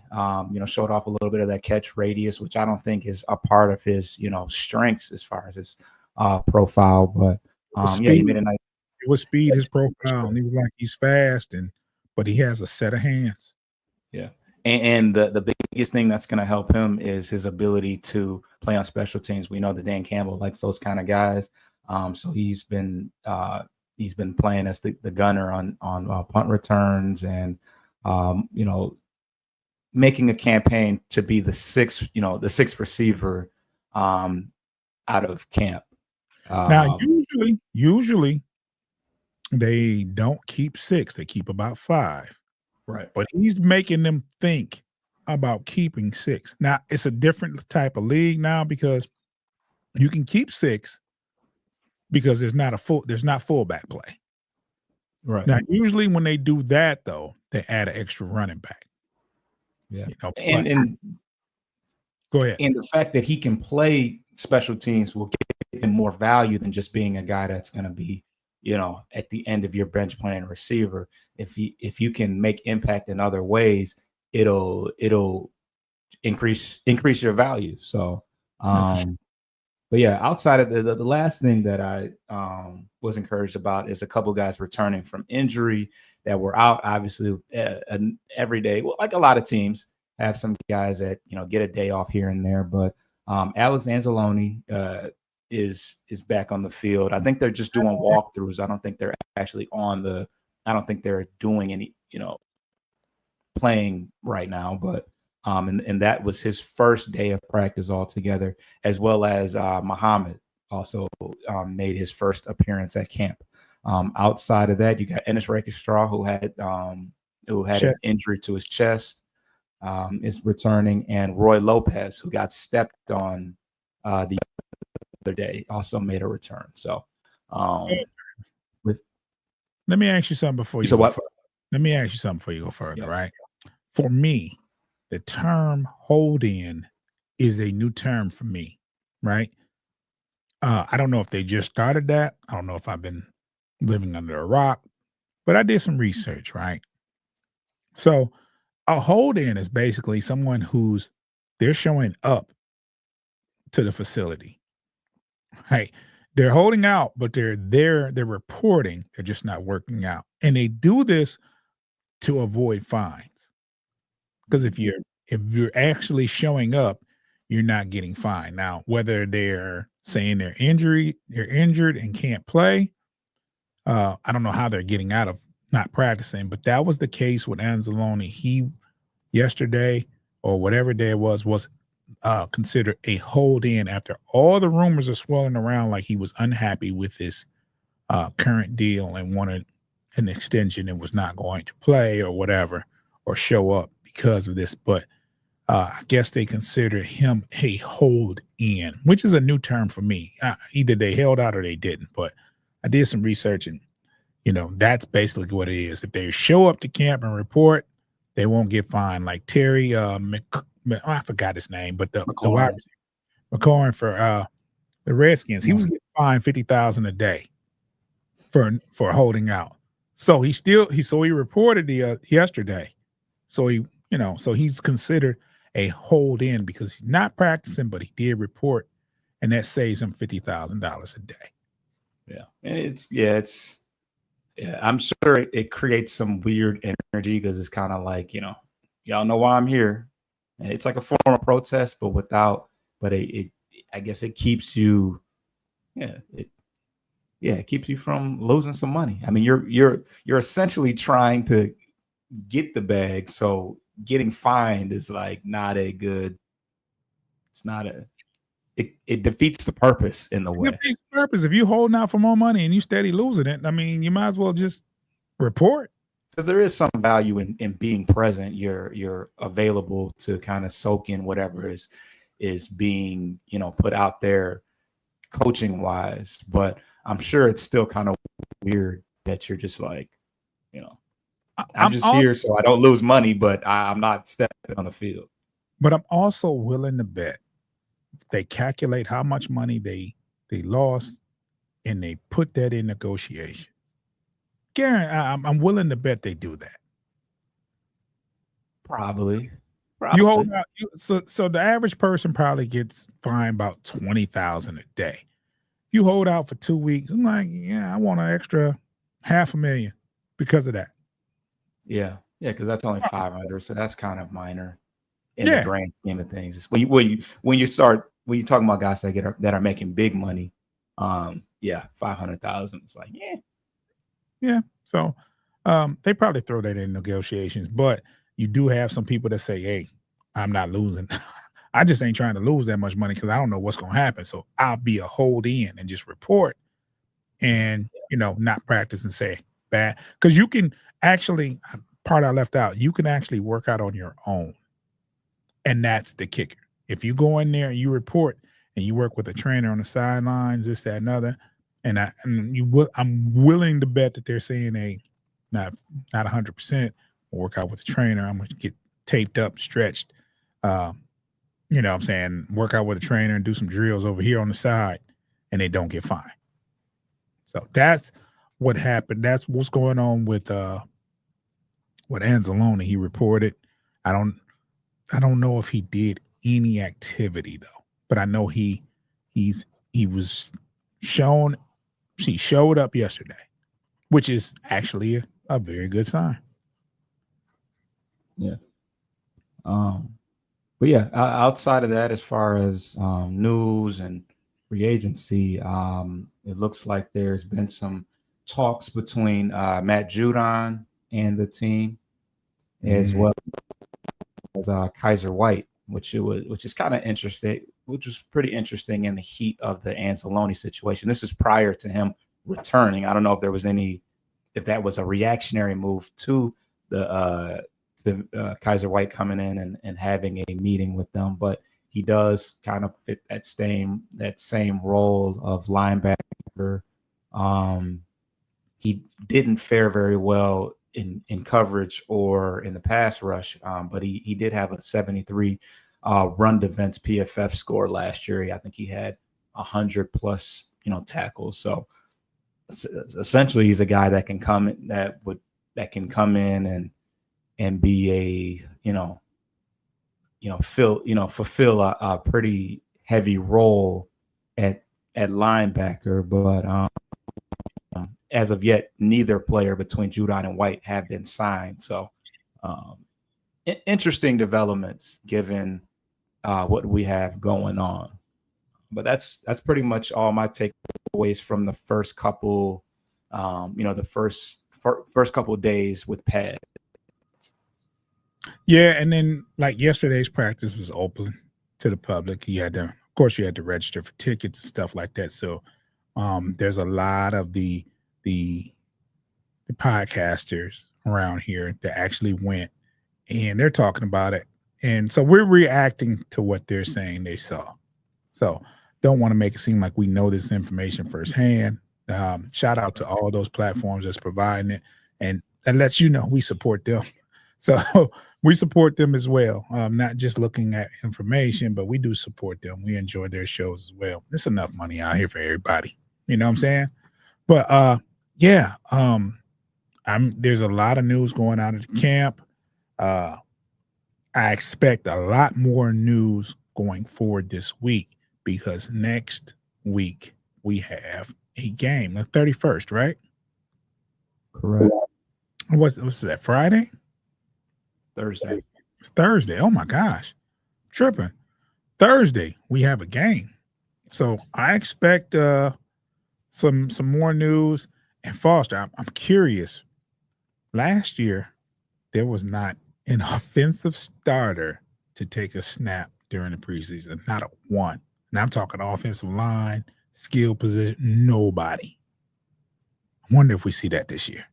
Showed off a little bit of that catch radius, which I don't think is a part of his, strengths as far as his profile. But he made a nice. It was speed, his profile. And he was like, he's fast, but he has a set of hands. Yeah. And the biggest thing that's going to help him is his ability to play on special teams. We know that Dan Campbell likes those kind of guys. So he's been playing as the gunner on punt returns and, making a campaign to be the sixth receiver out of camp. Now, usually they don't keep 6. They keep about 5. Right. But he's making them think about keeping 6. Now, it's a different type of league now because you can keep 6 because there's not fullback play. Right. Now, usually when they do that, though, they add an extra running back. Yeah. And go ahead. And the fact that he can play special teams will give him more value than just being a guy that's going to be, at the end of your bench playing receiver. If you can make impact in other ways, it'll increase your value. So, but yeah, outside of the last thing that I was encouraged about is a couple guys returning from injury that were out. Obviously, every day, well, like a lot of teams have some guys that get a day off here and there. But Alex Anzalone is back on the field. I think they're just doing walkthroughs. I don't think they're actually I don't think they're doing any playing right now. But and that was his first day of practice altogether, as well as Muhammad also made his first appearance at camp. Outside of that, you got Ennis Rakestraw, who had an injury to his chest, is returning, and Roy Lopez, who got stepped on the other day, also made a return. So, let me ask you something before you go. Let me ask you something before you go further. Yeah. Right? For me, the term hold in is a new term for me, right? I don't know if they just started that. I don't know if I've been living under a rock, but I did some research, right? So a hold in is basically someone they're showing up to the facility. Right? they're holding out, but they're there. They're reporting. They're just not working out, and they do this to avoid fines. Because if you're actually showing up, you're not getting fined. Now, whether they're saying they're injured and can't play, I don't know how they're getting out of not practicing. But that was the case with Anzalone. He yesterday or whatever day it was considered a hold in after all the rumors are swirling around like he was unhappy with his current deal and wanted an extension and was not going to play or whatever or show up because of this. But I guess they consider him a hold in, which is a new term for me. Either they held out or they didn't. But I did some research and, that's basically what it is. If they show up to camp and report, they won't get fined. Like Terry, I forgot his name, but the wide receiver, McCorn for the Redskins, he was getting fined $50,000 a day for holding out. So he reported yesterday. So he's considered a hold in because he's not practicing, but he did report, and that saves him $50,000 a day. Yeah, and I'm sure it creates some weird energy because it's kind of like, y'all know why I'm here. And it's like a form of protest, but I guess it keeps you, it keeps you from losing some money. I mean, you're essentially trying to get the bag, so getting fined is like it defeats the purpose in the way. It defeats the purpose. If you holding out for more money and you steady losing it, I mean, you might as well just report. Because there is some value in being present. You're available to kind of soak in whatever is being put out there coaching wise. But I'm sure it's still kind of weird that you're just like, I'm just here so I don't lose money, but I'm not stepping on the field. But I'm also willing to bet they calculate how much money they lost and they put that in negotiations. Garen, I'm willing to bet they do that. Probably. You hold out. So the average person probably gets fined about $20,000 a day. You hold out for 2 weeks. I'm like, yeah, I want an extra $500,000 because of that. Yeah, because that's only 500, so that's kind of minor in the grand scheme of things. It's when you're talking about guys that are making big money, 500,000. It's like yeah. So they probably throw that in negotiations, but you do have some people that say, "Hey, I'm not losing. I just ain't trying to lose that much money because I don't know what's going to happen. So I'll be a hold in and just report and not practice and say bad because you can actually part I left out. You can actually work out on your own, and that's the kicker. If you go in there and you report and you work with a trainer on the sidelines, this, that, and other, I'm willing to bet that they're saying not 100%. Work out with the trainer. I'm going to get taped up, stretched. What I'm saying? Work out with a trainer and do some drills over here on the side, and they don't get fined. So that's what happened. That's what's going on with Anzalone. He reported. I don't know if he did any activity though, but I know he was shown. He showed up yesterday, which is actually a very good sign. Yeah. But outside of that, as far as news and free agency, it looks like there's been some talks between Matt Judon and the team, as well as Kaiser White, which is kind of interesting, which was pretty interesting in the heat of the Anzalone situation. This is prior to him returning. I don't know if that was a reactionary move to the Kaiser White coming in and having a meeting with them, but he does kind of fit that same role of linebacker. He didn't fare very well in coverage or in the pass rush, but he did have a 73 run defense PFF score last year. I think he had 100 plus tackles. So essentially, he's a guy that can come in and be fulfill a pretty heavy role at at linebacker, but as of yet, neither player between Judon and White have been signed. So interesting developments given what we have going on. But that's pretty much all my takeaways from the first couple, the first couple of days with Pad. Yeah, and then like yesterday's practice was open to the public. You had to, of course, you had to register for tickets and stuff like that. So there's a lot of the podcasters around here that actually went, and they're talking about it. And so we're reacting to what they're saying they saw. So don't want to make it seem like we know this information firsthand. Shout out to all those platforms that's providing it, and that lets you know we support them. So we support them as well. Not just looking at information, but we do support them. We enjoy their shows as well. There's enough money out here for everybody. You know what I'm saying? But there's a lot of news going out at the camp. I expect a lot more news going forward this week, because next week we have a game, the 31st, right? Correct. What's that, Friday? Thursday. It's Thursday. Oh my gosh. Tripping. Thursday, we have a game. So I expect some more news. And Foster, I'm curious. Last year, there was not an offensive starter to take a snap during the preseason. Not a one. And I'm talking offensive line, skill position, nobody. I wonder if we see that this year.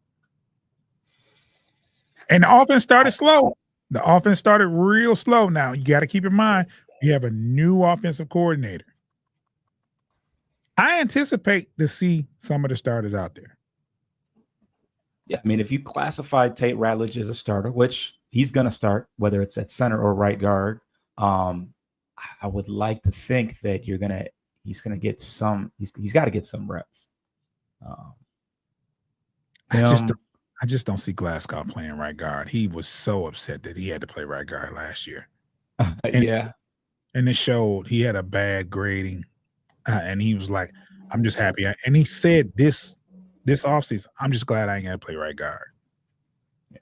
And the offense started slow. The offense started real slow. Now, you got to keep in mind, we have a new offensive coordinator. I anticipate to see some of the starters out there. Yeah, I mean, if you classify Tate Ratledge as a starter, which he's going to start, whether it's at center or right guard, I would like to think that he's going to get some. He's got to get some reps. I just don't see Glasgow playing right guard. He was so upset that he had to play right guard last year. And it showed. He had a bad grading, and he was like, "I'm just happy." And he said this offseason, "I'm just glad I ain't got to play right guard."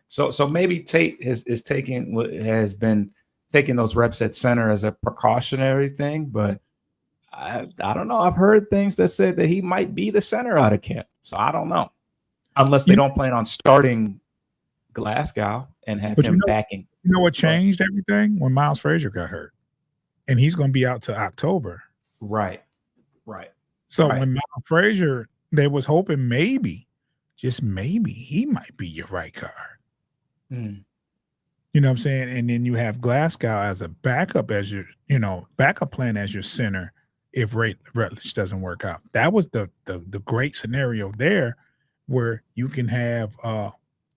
So maybe Tate has been taking those reps at center as a precautionary thing, but I don't know. I've heard things that said that he might be the center out of camp. So I don't know. Unless they don't plan on starting Glasgow and have him backing. You know what changed everything? When Miles Frazier got hurt. And he's going to be out till October. Right. So when Miles Frazier, they was hoping maybe, just maybe, he might be your right guard. You know what I'm saying? And then you have Glasgow as a backup, as your, backup plan as your center if Rutledge doesn't work out. That was the great scenario there, where you can have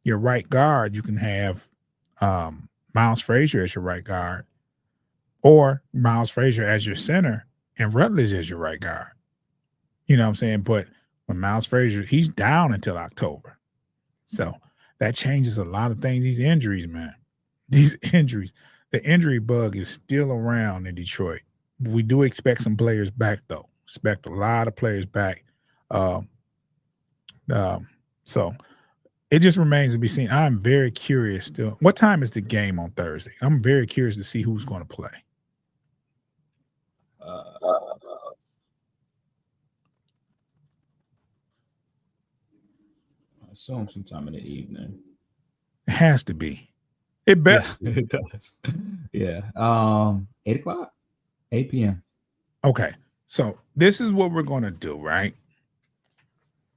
your right guard, you can have Miles Frazier as your right guard, or Miles Frazier as your center and Rutledge as your right guard. You know what I'm saying? But when Miles Frazier, he's down until October. So that changes a lot of things. These injuries, man. These injuries. The injury bug is still around in Detroit. We do expect some players back, though. Expect a lot of players back. So it just remains to be seen. I'm very curious still. What time is the game on Thursday? I'm very curious to see who's going to play. I assume sometime in the evening. It has to be. It better. Yeah, it does. Yeah. 8 o'clock, 8 p.m. Okay. So this is what we're going to do, right?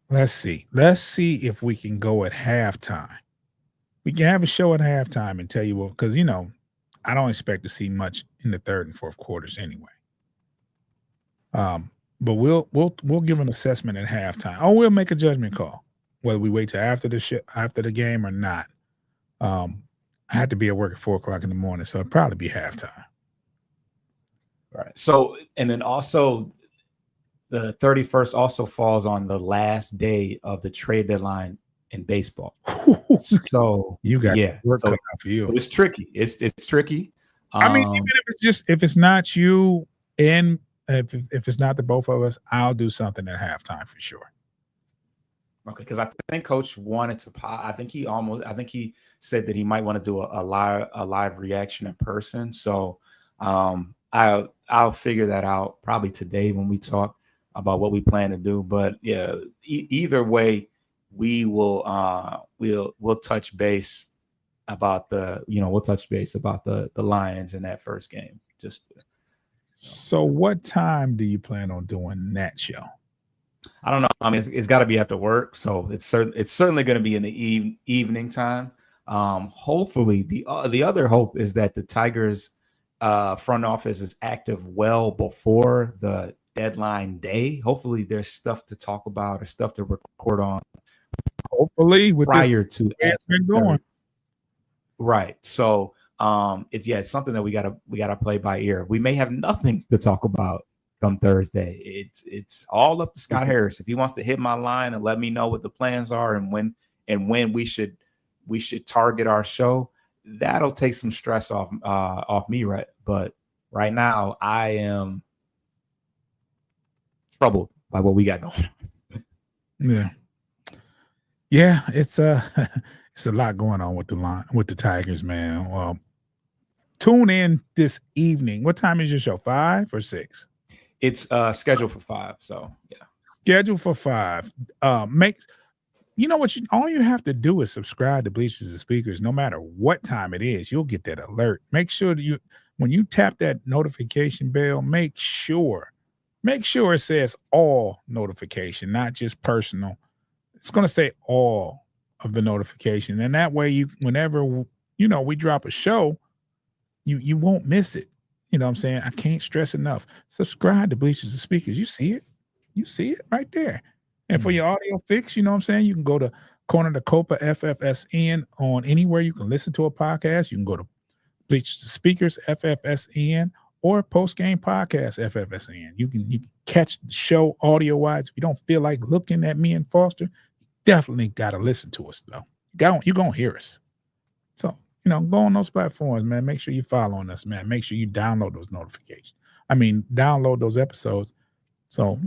Let's see. Let's see if we can go at halftime. We can have a show at halftime and tell you what, because, I don't expect to see much in the third and fourth quarters anyway. But we'll give an assessment at halftime. Oh, we'll make a judgment call whether we wait till after the game or not. I had to be at work at 4 o'clock in the morning, so it'll probably be halftime. Right. So, and then also the 31st also falls on the last day of the trade deadline in baseball. So you got work cut out for you. So it's tricky. It's tricky. I mean, even if it's not you and If it's not the both of us, I'll do something at halftime for sure. Okay, because I think Coach wanted to. I think he said that he might want to do a live reaction in person. So I'll figure that out probably today when we talk about what we plan to do. But yeah, either way, we'll touch base about the Lions in that first game. So what time do you plan on doing that show? I don't know. I mean, it's got to be after work, so it's certainly going to be in the evening time. Hopefully, the other hope is that the Tigers front office is active well before the deadline day. Hopefully, there's stuff to talk about or stuff to record on. Hopefully, with prior to been going right. So it's something that we gotta play by ear. We may have nothing to talk about come Thursday. It's all up to Scott Harris. If he wants to hit my line and let me know what the plans are and when we should target our show, that'll take some stress off me, right? But right now I am troubled by what we got going. Yeah, it's it's a lot going on with the Tigers, man. Well, tune in this evening. What time is your show? 5 or 6? It's scheduled for 5. So yeah, scheduled for 5. All you have to do is subscribe to Bleachers and Speakers. No matter what time it is, you'll get that alert. Make sure that when you tap that notification bell, make sure it says all notification, not just personal. It's going to say all of the notification, and that way whenever we drop a show, you won't miss it. You know what I'm saying? I can't stress enough. Subscribe to Bleachers and Speakers. You see it right there. And for your audio fix, you know what I'm saying? You can go to Corner to Copa FFSN on anywhere you can listen to a podcast. You can go to Bleachers and Speakers FFSN or Post Game Podcast FFSN. You can catch the show audio wise. If you don't feel like looking at me and Foster, definitely got to listen to us though. You're going to hear us. So, go on those platforms, man. Make sure you following us, man. Make sure you download those notifications. Download those episodes. So,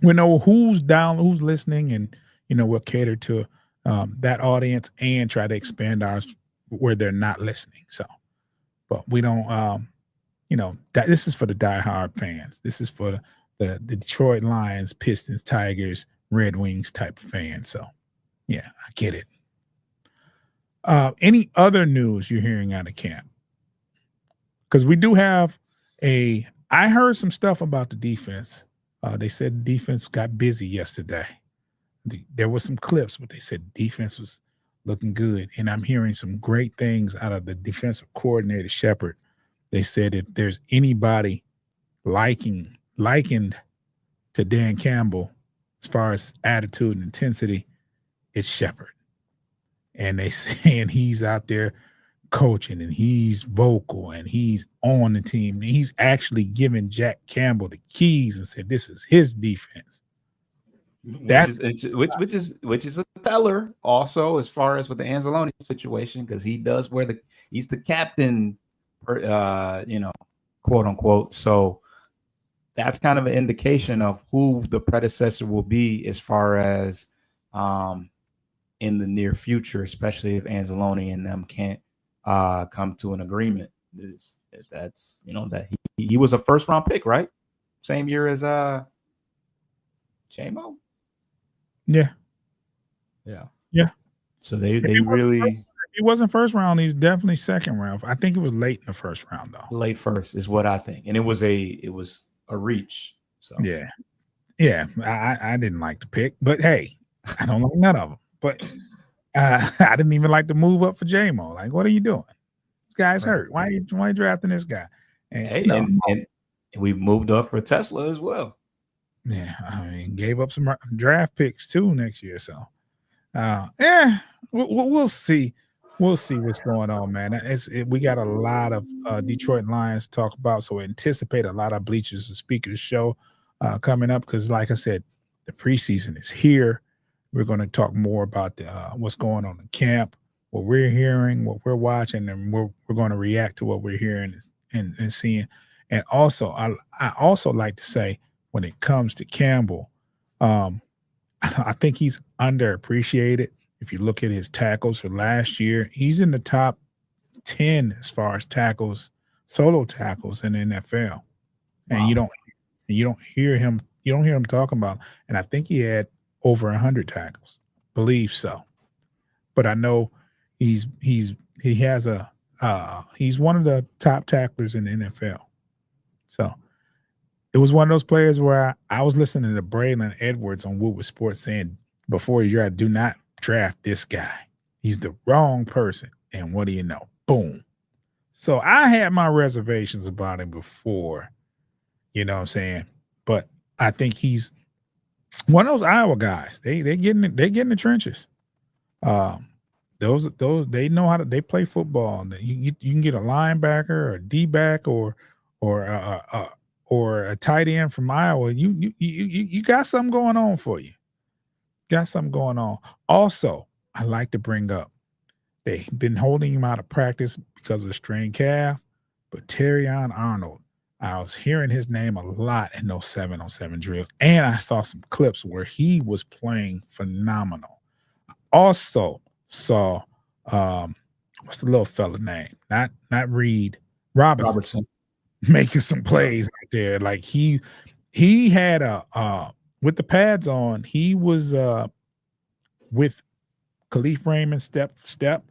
we know who's listening, and, we'll cater to that audience and try to expand ours where they're not listening. So, but we don't, that this is for the diehard fans. This is for the Detroit Lions, Pistons, Tigers, Red Wings type of fans. So, yeah, I get it. Any other news you're hearing out of camp? Because we do have I heard some stuff about the defense. They said the defense got busy yesterday. There were some clips, but they said defense was looking good. And I'm hearing some great things out of the defensive coordinator, Shepard. They said if there's anybody likened to Dan Campbell as far as attitude and intensity, it's Shepard. And they saying he's out there coaching and he's vocal and he's on the team. And he's actually giving Jack Campbell the keys and said, this is his defense. Which is a teller also as far as with the Anzalone situation, because he does he's the captain, quote unquote. So that's kind of an indication of who the predecessor will be as far as in the near future, especially if Anzalone and them can't come to an agreement. That's that he was a first round pick, right? Same year as J-Mo. Yeah. So they really. He wasn't first round. He's definitely second round. I think it was late in the first round though. Late first is what I think, and it was a reach. So yeah. I didn't like the pick, but hey, I don't like none of them. But I didn't even like to move up for J-Mo. Like, what are you doing? This guy's hurt. Why are you drafting this guy? And we moved up for Tesla as well. Yeah, gave up some draft picks too next year. So, we'll see. We'll see what's going on, man. We got a lot of Detroit Lions to talk about, so anticipate a lot of Bleachers and Speakers show coming up because, like I said, the preseason is here. We're going to talk more about what's going on in camp, what we're hearing, what we're watching, and we're going to react to what we're hearing and seeing. And also, I also like to say when it comes to Campbell, I think he's underappreciated. If you look at his tackles for last year, he's in the top 10 as far as tackles, solo tackles in the NFL. And Wow. you don't hear him talking about. And I think he had over 100 tackles. Believe so. But I know he has he's one of the top tacklers in the NFL. So it was one of those players where I was listening to Braylon Edwards on Woodward Sports saying before he draft, do not draft this guy. He's the wrong person. And what do you know? Boom. So I had my reservations about him before, you know what I'm saying? But I think he's one of those Iowa guys. They get in the trenches. Those they know how to they play football. You can get a linebacker or a D-back or a tight end from Iowa. You got something going on for you. Got something going on. Also, I like to bring up they've been holding him out of practice because of the strained calf, but Terrion Arnold, I was hearing his name a lot in those 7-on-7 drills, and I saw some clips where he was playing phenomenal. Also saw what's the little fella name? Not Reed, Robertson. Making some plays out there. Like he had a with the pads on, he was with Khalif Raymond step for step.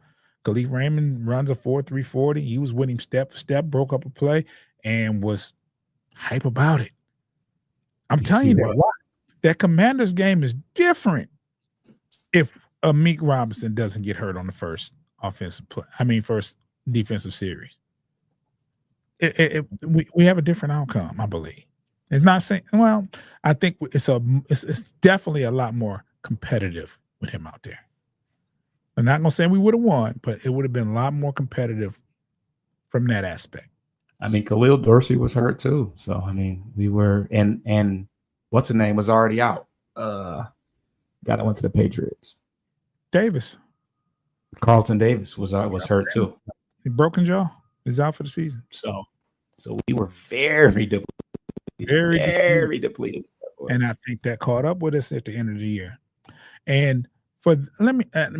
Khalif Raymond runs a 4.3 40. He was with him step for step, broke up a play, and was hype about it. I'm telling you that Commanders game is different if Meek Robinson doesn't get hurt on the first first defensive series. We have a different outcome, I believe. It's not saying, well, I think it's definitely a lot more competitive with him out there. I'm not going to say we would have won, but it would have been a lot more competitive from that aspect. I mean, Khalil Dorsey was hurt too. So, I mean, we were, and what's the name was already out. Guy that went to the Patriots. Davis. Carlton Davis was hurt too. Broken jaw. He's out for the season. So we were very depleted. Very depleted. And I think that caught up with us at the end of the year. And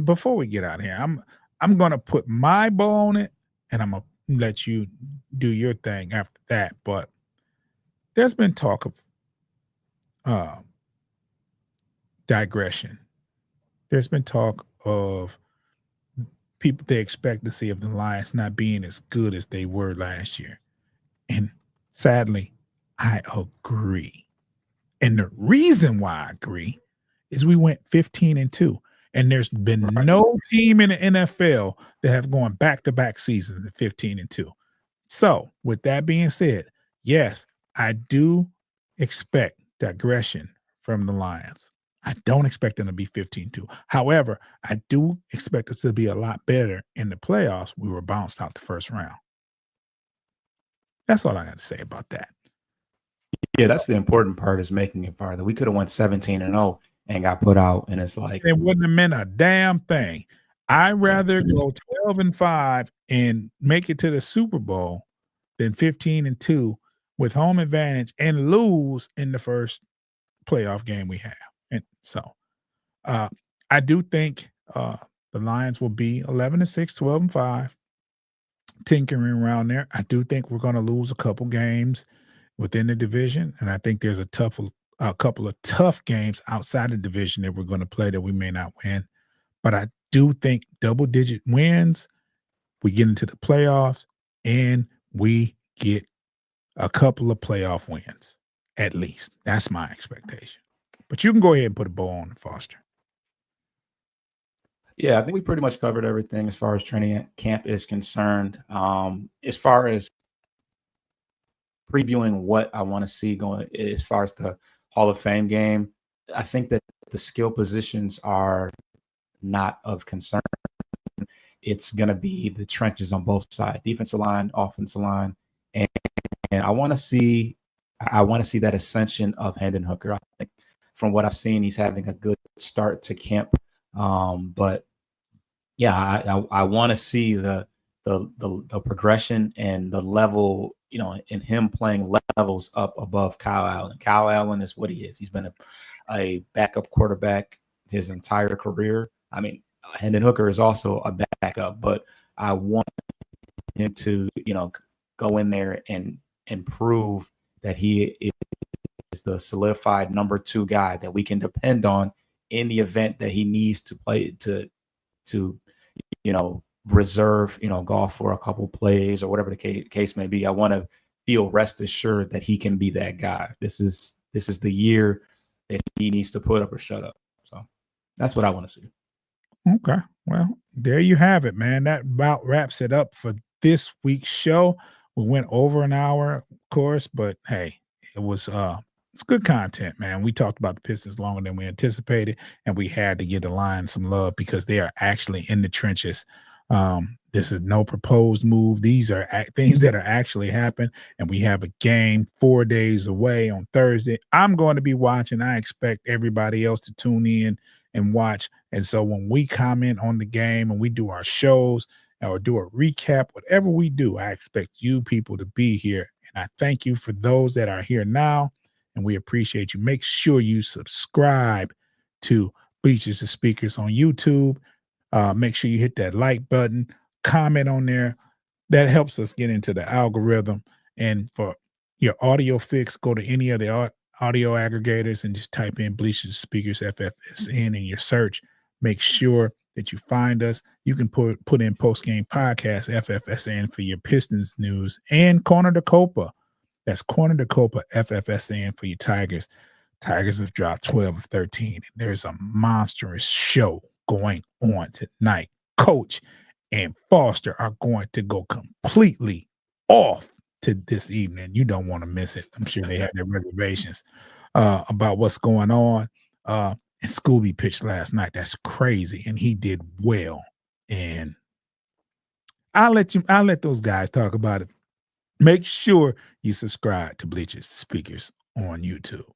before we get out of here, I'm gonna put my bow on it, and I'm gonna let you do your thing after that. But there's been talk of digression. There's been talk of people they expect to see of the Lions not being as good as they were last year. And sadly, I agree. And the reason why I agree is we went 15-2. And there's been no team in the NFL that have gone back-to-back seasons at 15-2. So with that being said, yes, I do expect digression from the Lions. I don't expect them to be 15-2. However, I do expect us to be a lot better in the playoffs. We were bounced out the first round. That's all I got to say about that. Yeah, that's the important part is making it farther. We could have went 17-0 and got put out, and it's like it wouldn't have meant a damn thing. I'd rather go 12-5 and make it to the Super Bowl than 15-2 with home advantage and lose in the first playoff game we have. And so I do think the Lions will be 11-6, 12-5, tinkering around there. I do think we're going to lose a couple games within the division, and I think there's a couple of tough games outside the division that we're going to play that we may not win. But I do think double-digit wins, we get into the playoffs, and we get a couple of playoff wins, at least. That's my expectation. But you can go ahead and put a bow on it, Foster. Yeah, I think we pretty much covered everything as far as training camp is concerned. As far as previewing what I want to see going as far as the Hall of Fame game, I think that the skill positions are not of concern. It's going to be the trenches on both sides, defensive line, offensive line. And I want to see that ascension of Hendon Hooker. I think from what I've seen, he's having a good start to camp. But yeah, I want to see the the progression and the level, in him playing levels up above Kyle Allen. Kyle Allen is what he is. He's been a backup quarterback his entire career. I mean, Hendon Hooker is also a backup, but I want him to, go in there and prove that he is the solidified number 2 guy that we can depend on in the event that he needs to play to reserve, golf for a couple plays or whatever the case may be. I want to feel rest assured that he can be that guy. This is the year that he needs to put up or shut up. So that's what I want to see. Okay. Well, there you have it, man. That about wraps it up for this week's show. We went over an hour, of course, but hey, it was it's good content, man. We talked about the Pistons longer than we anticipated, and we had to give the Lions some love because they are actually in the trenches. This is no proposed move. These are things that are actually happening, and we have a game 4 days away on Thursday. I'm going to be watching. I expect everybody else to tune in and watch. And so when we comment on the game and we do our shows or do a recap, whatever we do, I expect you people to be here. And I thank you for those that are here now, and we appreciate you. Make sure you subscribe to Bleachers and Speakers on YouTube. Make sure you hit that like button, comment on there. That helps us get into the algorithm. And for your audio fix, go to any of the audio aggregators and just type in Bleachers and Speakers FFSN in your search. Make sure that you find us. You can put in Postgame Podcast FFSN for your Pistons news, and Corner to Copa. That's Corner to Copa FFSN for your Tigers. Tigers have dropped 12 of 13. There's a monstrous show going on tonight. Coach and Foster are going to go completely off to this evening. You don't want to miss it. I'm sure they had their reservations about what's going on. And Scooby pitched last night. That's crazy. And he did well. And I'll let those guys talk about it. Make sure you subscribe to Bleachers Speakers on YouTube.